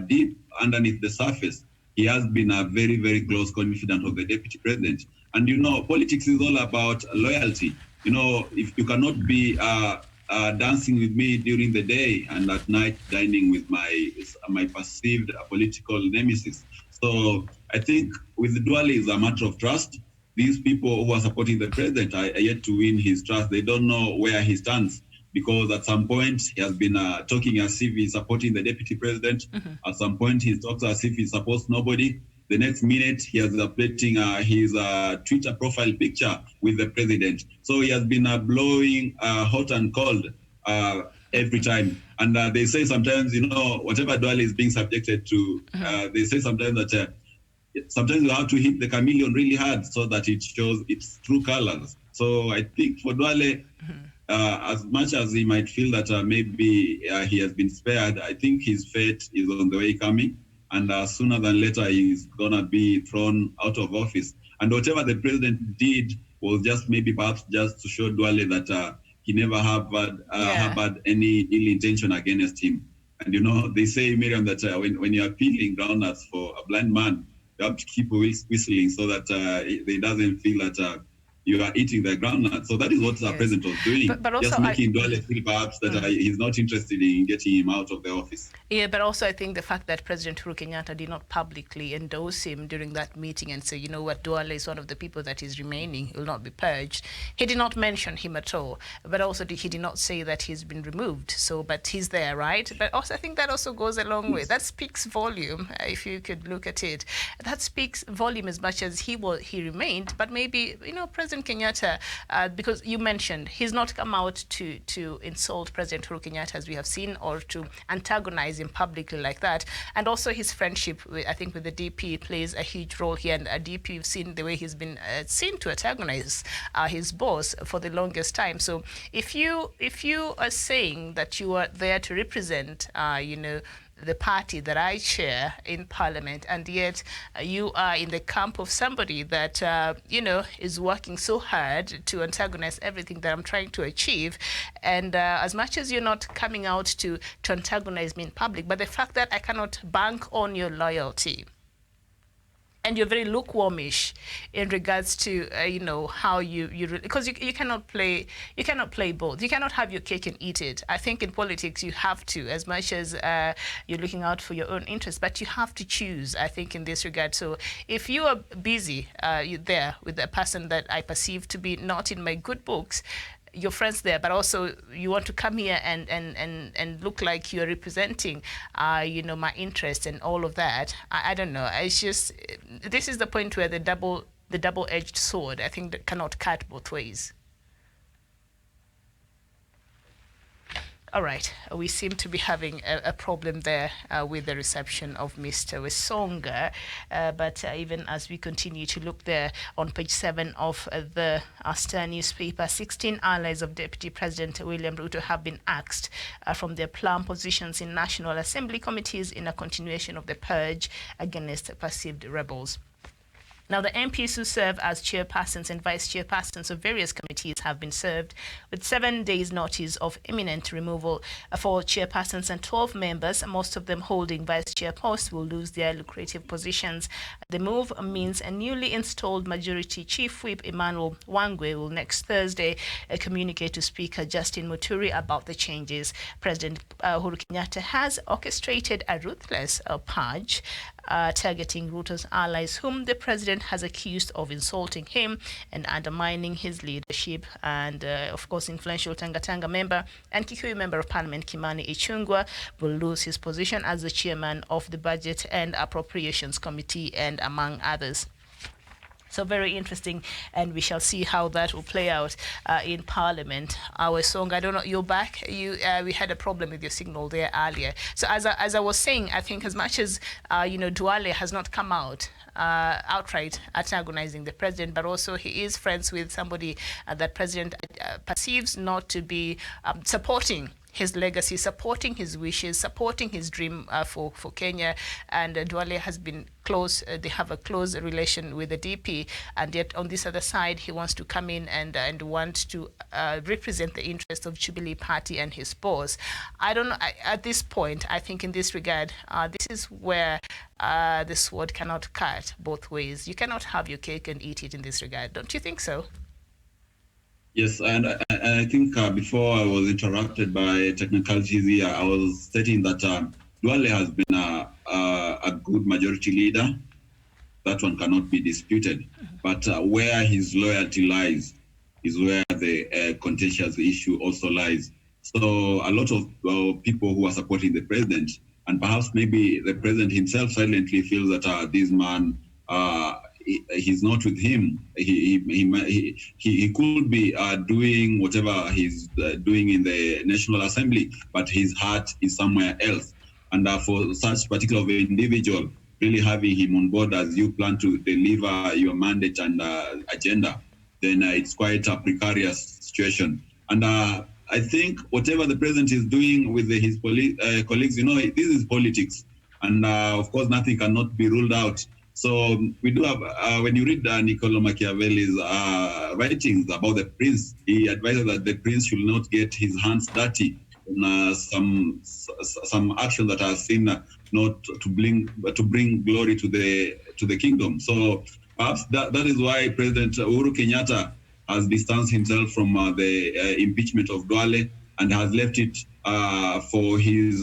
deep underneath the surface, he has been a very, very close confidant of the deputy president. And politics is all about loyalty. If you cannot be dancing with me during the day and at night dining with my perceived political nemesis. So I think with Duale, it's a matter of trust. These people who are supporting the president are yet to win his trust. They don't know where he stands, because at some point he has been talking as if he's supporting the deputy president. Mm-hmm. At some point he talks as if he supports nobody. The next minute he is updating his Twitter profile picture with the president. So he has been blowing hot and cold every time. And they say sometimes, whatever Duale is being subjected to, they say sometimes that sometimes you have to hit the chameleon really hard so that it shows its true colors. So I think for Duale, as much as he might feel that maybe he has been spared, I think his fate is on the way coming. And sooner than later, he's going to be thrown out of office. And whatever the president did was perhaps just to show Duale that he never harbored any ill intention against him. And, they say, Miriam, that when you're peeling groundnuts for a blind man, you have to keep whistling so that he doesn't feel that you are eating the groundnut. So that is what the president was doing, but also just making Duale feel perhaps that he's not interested in getting him out of the office. Yeah, but also I think the fact that President Uhuru Kenyatta did not publicly endorse him during that meeting and say, Duale is one of the people that is remaining, he will not be purged. He did not mention him at all, but also he did not say that he's been removed. So, but he's there, right? But also I think that also goes a long way. That speaks volume, if you could look at it. That speaks volume as much as he remained, but maybe, President Kenyatta, because you mentioned he's not come out to insult President Uhuru Kenyatta, as we have seen, or to antagonize him publicly like that. And also his friendship, I think, with the DP plays a huge role here. And DP, you've seen the way he's been seen to antagonize his boss for the longest time. So if you are saying that you are there to represent, the party that I chair in Parliament, and yet you are in the camp of somebody that, is working so hard to antagonize everything that I'm trying to achieve. And as much as you're not coming out to antagonize me in public, but the fact that I cannot bank on your loyalty, and you're very lukewarmish in regards to how because you cannot play both. You cannot have your cake and eat it. I think in politics you have to, as much as you're looking out for your own interests, but you have to choose, I think, in this regard. So if you are busy you're there with a person that I perceive to be not in my good books, your friends there, but also you want to come here and look like you're representing, my interests and all of that. I don't know. It's just, this is the point where the double-edged sword, I think, that cannot cut both ways. All right, we seem to be having a problem there with the reception of Mr. Wesonga, but even as we continue to look there on page 7 of the Star newspaper, 16 allies of Deputy President William Ruto have been axed from their plum positions in National Assembly committees in a continuation of the purge against perceived rebels. Now, the MPs who serve as chairpersons and vice chairpersons of various committees have been served with 7 days' notice of imminent removal. For chairpersons and 12 members, most of them holding vice chair posts, will lose their lucrative positions. The move means a newly installed Majority Chief Whip Emmanuel Wangwe will next Thursday communicate to Speaker Justin Muturi about the changes. President Uhuru Kenyatta has orchestrated a ruthless purge targeting Ruto's allies, whom the president has accused of insulting him and undermining his leadership. And of course, influential Tanga member and Kikuyu member of Parliament Kimani Ichung'wah will lose his position as the chairman of the Budget and Appropriations Committee, and among others. So very interesting, and we shall see how that will play out in Parliament. Our song, I don't know, you're back. We had a problem with your signal there earlier. So as I was saying, I think as much as Duale has not come out outright antagonizing the president, but also he is friends with somebody that president perceives not to be supporting his legacy, supporting his wishes, supporting his dream for Kenya. And Duale has been close, they have a close relation with the DP, and yet on this other side, he wants to come in and want to represent the interests of Jubilee Party and his boss. I don't know, at this point, I think in this regard, this is where the sword cannot cut both ways. You cannot have your cake and eat it in this regard. Don't you think so? Yes, and I think before I was interrupted by technicalities here, I was stating that Duale has been a good majority leader. That one cannot be disputed. But where his loyalty lies is where the contentious issue also lies. So a lot of people who are supporting the president, and perhaps maybe the president himself silently feels that this man, he's not with him. He could be doing whatever he's doing in the National Assembly, but his heart is somewhere else. And for such particular individual, really having him on board as you plan to deliver your mandate and agenda, then it's quite a precarious situation. And I think whatever the president is doing with his colleagues, this is politics. And of course, nothing cannot be ruled out. So we do have, when you read Niccolo Machiavelli's writings about the prince, he advises that the prince should not get his hands dirty on some actions that are seen not to bring glory to the kingdom. So perhaps that is why President Uhuru Kenyatta has distanced himself from the impeachment of Duale and has left it for his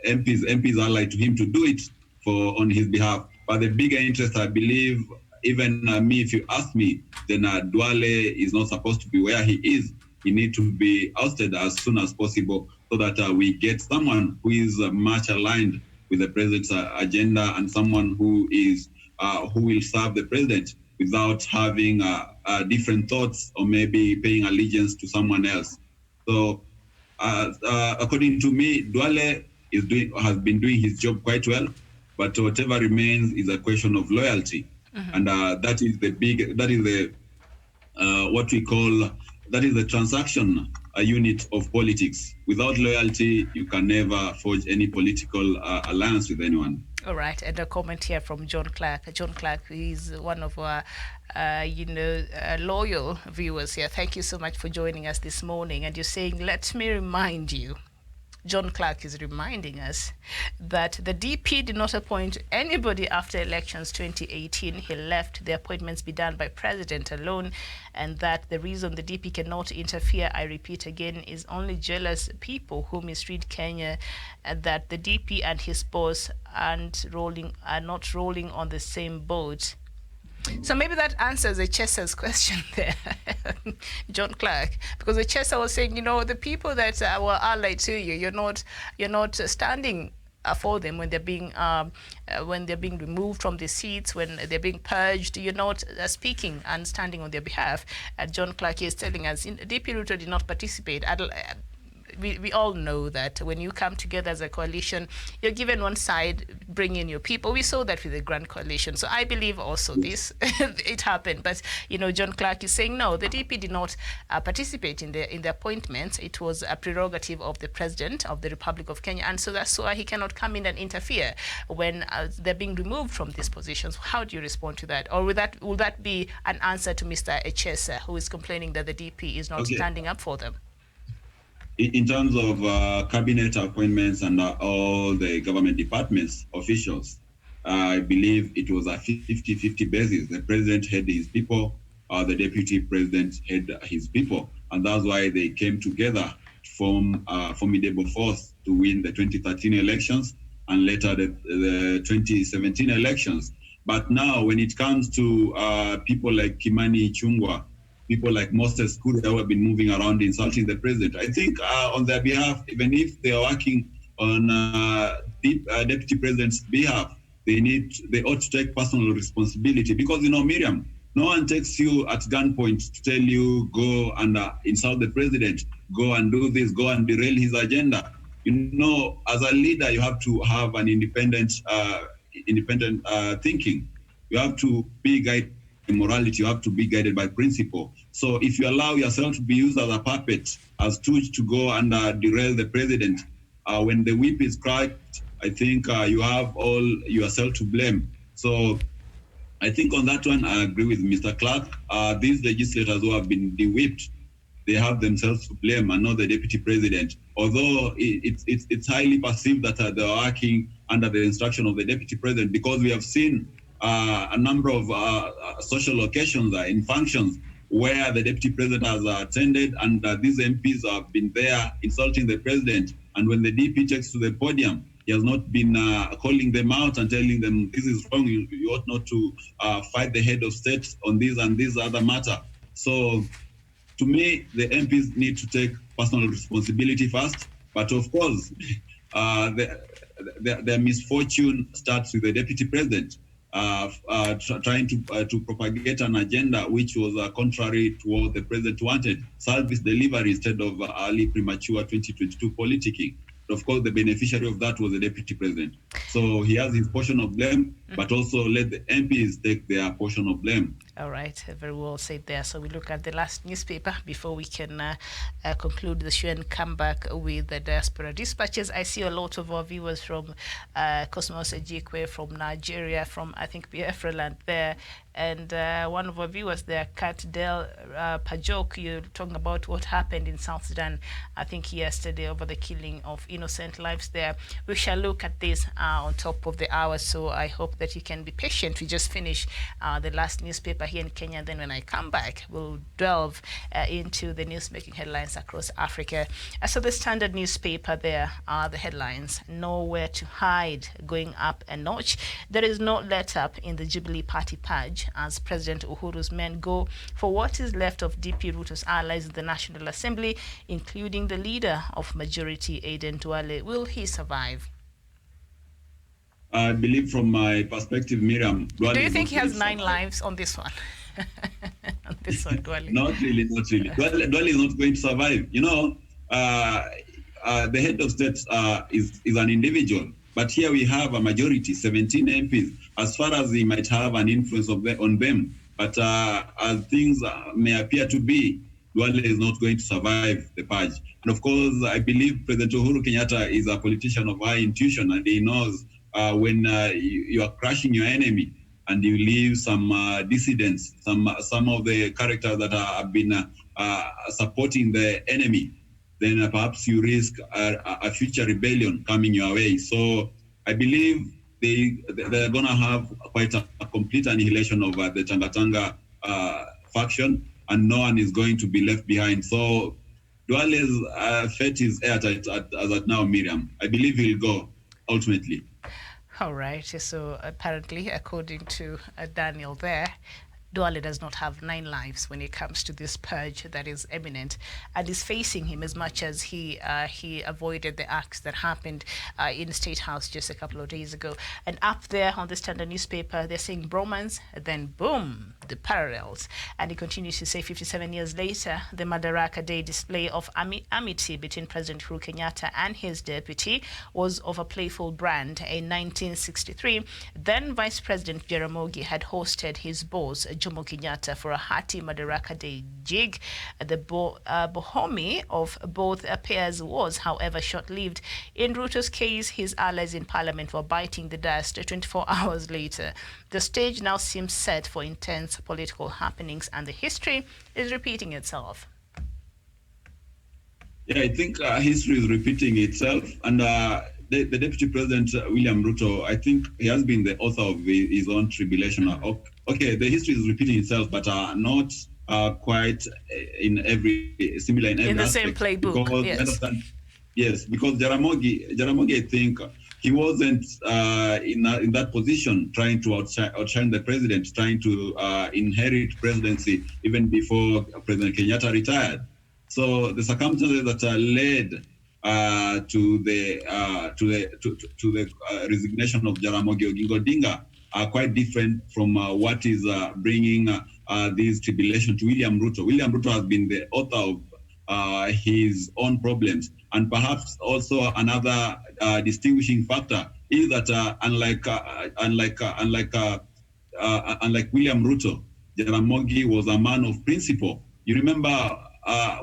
MPs allied to him to do it on his behalf. But the bigger interest, I believe, even me, if you ask me, then Duale is not supposed to be where he is. He needs to be ousted as soon as possible so that we get someone who is much aligned with the president's agenda and someone who will serve the president without having different thoughts or maybe paying allegiance to someone else. So according to me, Duale has been doing his job quite well. But whatever remains is a question of loyalty, and that is the transaction unit of politics. Without loyalty, you can never forge any political alliance with anyone. All right, and a comment here from John Clark. John Clark is one of our, loyal viewers here. Thank you so much for joining us this morning. And you're saying, let me remind you. John Clark is reminding us that the DP did not appoint anybody after elections 2018. He left the appointments be done by president alone, and that the reason the DP cannot interfere, I repeat again, is only jealous people who misread Kenya, and that the DP and his boss are not rolling on the same boat. So maybe that answers the Chesa's question there, John Clark, because the Chesa was saying, the people that were allied to you, you're not standing for them when they're being removed from the seats, when they're being purged. You're not speaking and standing on their behalf. John Clark is telling us, DP Ruto did not participate. we all know that when you come together as a coalition, you're given one side, bring in your people. We saw that with the Grand Coalition. So I believe also this, it happened. But, John Clark is saying, no, the DP did not participate in the appointments. It was a prerogative of the President of the Republic of Kenya. And so that's why he cannot come in and interfere when they're being removed from these positions. How do you respond to that? Or will that be an answer to Mr. Echesa, who is complaining that the DP is not standing up for them? In terms of cabinet appointments and all the government departments, officials, I believe it was a 50-50 basis. The president had his people, the deputy president had his people. And that's why they came together to form a formidable force to win the 2013 elections and later the 2017 elections. But now when it comes to people like Kimani Ichung'wah, people like Moses Kuria who have been moving around insulting the president, I think on their behalf, even if they are working on deputy president's behalf, they ought to take personal responsibility because, Miriam, no one takes you at gunpoint to tell you go and insult the president, go and do this, go and derail his agenda. As a leader, you have to have an independent thinking. You have to be guided by morality. You have to be guided by principle. So if you allow yourself to be used as a puppet, as stooge to go and derail the president, when the whip is cracked, I think you have all yourself to blame. So I think on that one, I agree with Mr. Clark. These legislators who have been de-whipped, they have themselves to blame and not the deputy president. Although it's highly perceived that they're working under the instruction of the deputy president, because we have seen a number of social occasions in functions where the deputy president has attended and these MPs have been there insulting the president. And when the DP takes to the podium, he has not been calling them out and telling them this is wrong, you ought not to fight the head of state on this and this other matter. So to me, the MPs need to take personal responsibility first. But of course, their misfortune starts with the deputy president trying to propagate an agenda which was contrary to what the president wanted, service delivery instead of early premature 2022 politicking. Of course, the beneficiary of that was the deputy president. So he has his portion of blame, but also let the MPs take their portion of blame. All right, very well said there. So we look at the last newspaper before we can conclude the show and come back with the diaspora dispatches. I see a lot of our viewers from Cosmos Ejikwe, from Nigeria, from, I think, Biafra land there. And one of our viewers there, Kat Del Pajok, you're talking about what happened in South Sudan, I think yesterday, over the killing of innocent lives there. We shall look at this on top of the hour, so I hope that you can be patient. We just finished the last newspaper here in Kenya. Then when I come back, we'll delve into the news-making headlines across Africa. So the Standard newspaper, there are the headlines. Nowhere to hide, going up a notch. There is no let-up in the Jubilee Party purge as President Uhuru's men go for what is left of DP Ruto's allies in the National Assembly, including the leader of majority, Aden Duale. Will he survive? I believe from my perspective, Miriam... Do you think he has 9 lives on this one? On this one, Duale? Not really. Duale is not going to survive. The head of state is an individual. But here we have a majority, 17 MPs, as far as he might have an influence on them. But as things may appear to be, Duale is not going to survive the purge. And of course, I believe President Uhuru Kenyatta is a politician of high intuition, and he knows when you are crushing your enemy and you leave some dissidents, some of the characters that have been supporting the enemy, then perhaps you risk a future rebellion coming your way. So I believe they're going to have quite a complete annihilation of the Tanga faction, and no one is going to be left behind. So Duale's fate is airtight as at now, Miriam. I believe he'll go ultimately. All right. So apparently, according to Daniel there, Duale does not have 9 lives when it comes to this purge that is imminent and is facing him, as much as he avoided the acts that happened in the State House just a couple of days ago. And up there on the Standard newspaper, they're saying bromance, then boom, the parallels. And he continues to say 57 years later, the Madaraka Day display of amity between President Uhuru Kenyatta and his deputy was of a playful brand. In 1963, then Vice President Jaramogi had hosted his boss, Jomo Kenyatta, for a hearty Madaraka Day jig. The bohomie of both pairs was, however, short-lived. In Ruto's case, his allies in parliament were biting the dust 24 hours later. The stage now seems set for intense political happenings, and the history is repeating itself. Yeah, I think history is repeating itself, and the Deputy President, William Ruto, I think he has been the author of his own tribulation. Okay, the history is repeating itself, but not quite similar in every in the aspect. same playbook, because, yes, because Jaramogi, I think he wasn't in that position trying to outshine the president, trying to inherit presidency even before President Kenyatta retired. So the circumstances that led to the resignation of Jaramogi Oginga Odinga are quite different from what is bringing this tribulation to William Ruto. William Ruto has been the author of his own problems, and perhaps also another distinguishing factor is that unlike William Ruto, Jaramogi was a man of principle. You remember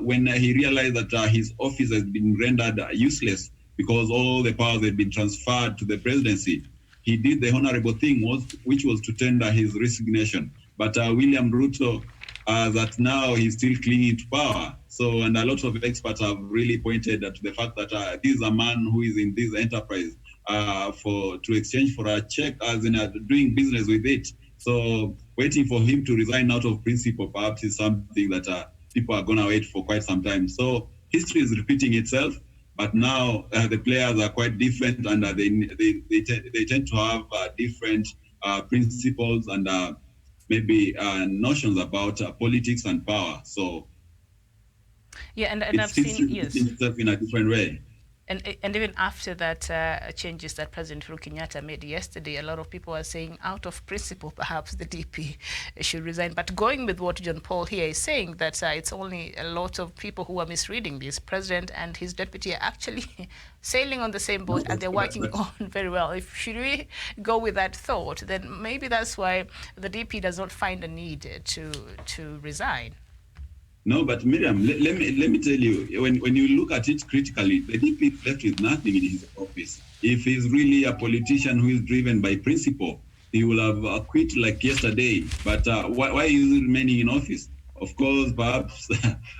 when he realized that his office has been rendered useless because all the powers had been transferred to the presidency, he did the honorable thing, which was to tender his resignation. But William Ruto, that now he's still clinging to power. So, and a lot of experts have really pointed to the fact that this is a man who is in this enterprise to exchange for a check, as in doing business with it. So, waiting for him to resign out of principle perhaps is something that people are going to wait for quite some time. So, history is repeating itself, but now the players are quite different, and they tend to have different principles and maybe notions about politics and power. So, yeah, and I've seen, yes, itself in a different way. And even after that changes that President Uhuru Kenyatta made yesterday, a lot of people are saying, out of principle, perhaps the DP should resign. But going with what John Paul here is saying, that it's only a lot of people who are misreading this. President and his deputy are actually sailing on the same boat, and they're working on very well. Should we go with that thought, then maybe that's why the DP does not find a need to resign. No, but Miriam, let me tell you, when you look at it critically, the DP is left with nothing in his office. If he's really a politician who is driven by principle, he will have quit like yesterday. But why is he remaining in office? Of course, perhaps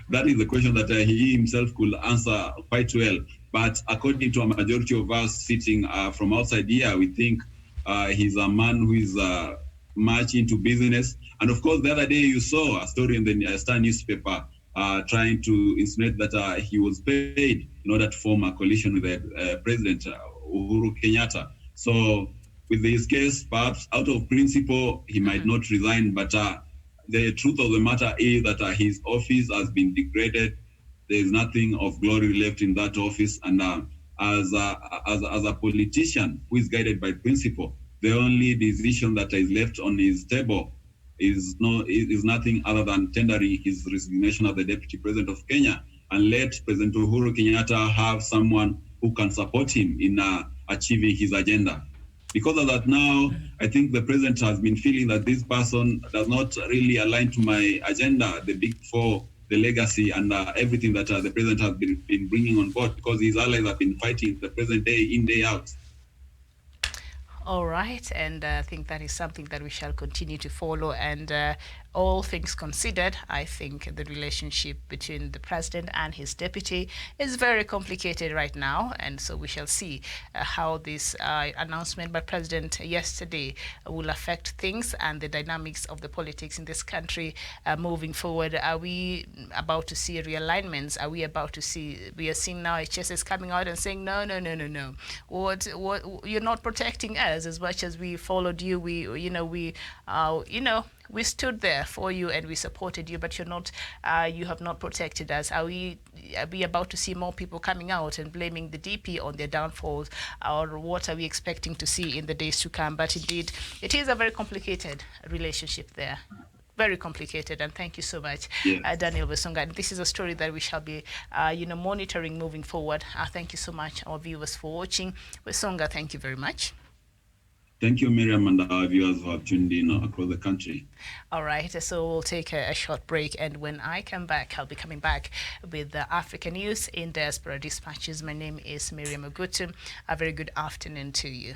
that is the question that he himself could answer quite well. But according to a majority of us sitting from outside here, we think he's a man who is much into business. And of course, the other day you saw a story in the Star newspaper trying to insinuate that he was paid in order to form a coalition with the President Uhuru Kenyatta. So with this case, perhaps out of principle, he might not resign, but the truth of the matter is that his office has been degraded. There is nothing of glory left in that office. And as a politician who is guided by principle, the only decision that is left on his table is nothing other than tendering his resignation as the Deputy President of Kenya and let President Uhuru Kenyatta have someone who can support him in achieving his agenda. Because of that now, I think the President has been feeling that this person does not really align to my agenda, the Big Four, the legacy, and everything that the President has been bringing on board, because his allies have been fighting the President day in, day out. All right, and I think that is something that we shall continue to follow. And all things considered, I think the relationship between the president and his deputy is very complicated right now. And so we shall see how this announcement by President yesterday will affect things and the dynamics of the politics in this country moving forward. Are we about to see realignments? Are we about to see, we are seeing now HSS coming out and saying, no. What you're not protecting us as much as we followed you. We stood there for you and we supported you, but you have not protected us. Are we about to see more people coming out and blaming the DP on their downfalls, or what are we expecting to see in the days to come? But indeed, it is a very complicated relationship there. Very complicated, and thank you so much, Daniel Wesonga. And this is a story that we shall be, monitoring moving forward. Thank you so much, our viewers, for watching. Wesonga, thank you very much. Thank you, Miriam, and our viewers who have tuned in across the country. All right, so we'll take a short break, and when I come back, I'll be coming back with the African news in Diaspora Dispatches. My name is Miriam Ogutu. A very good afternoon to you.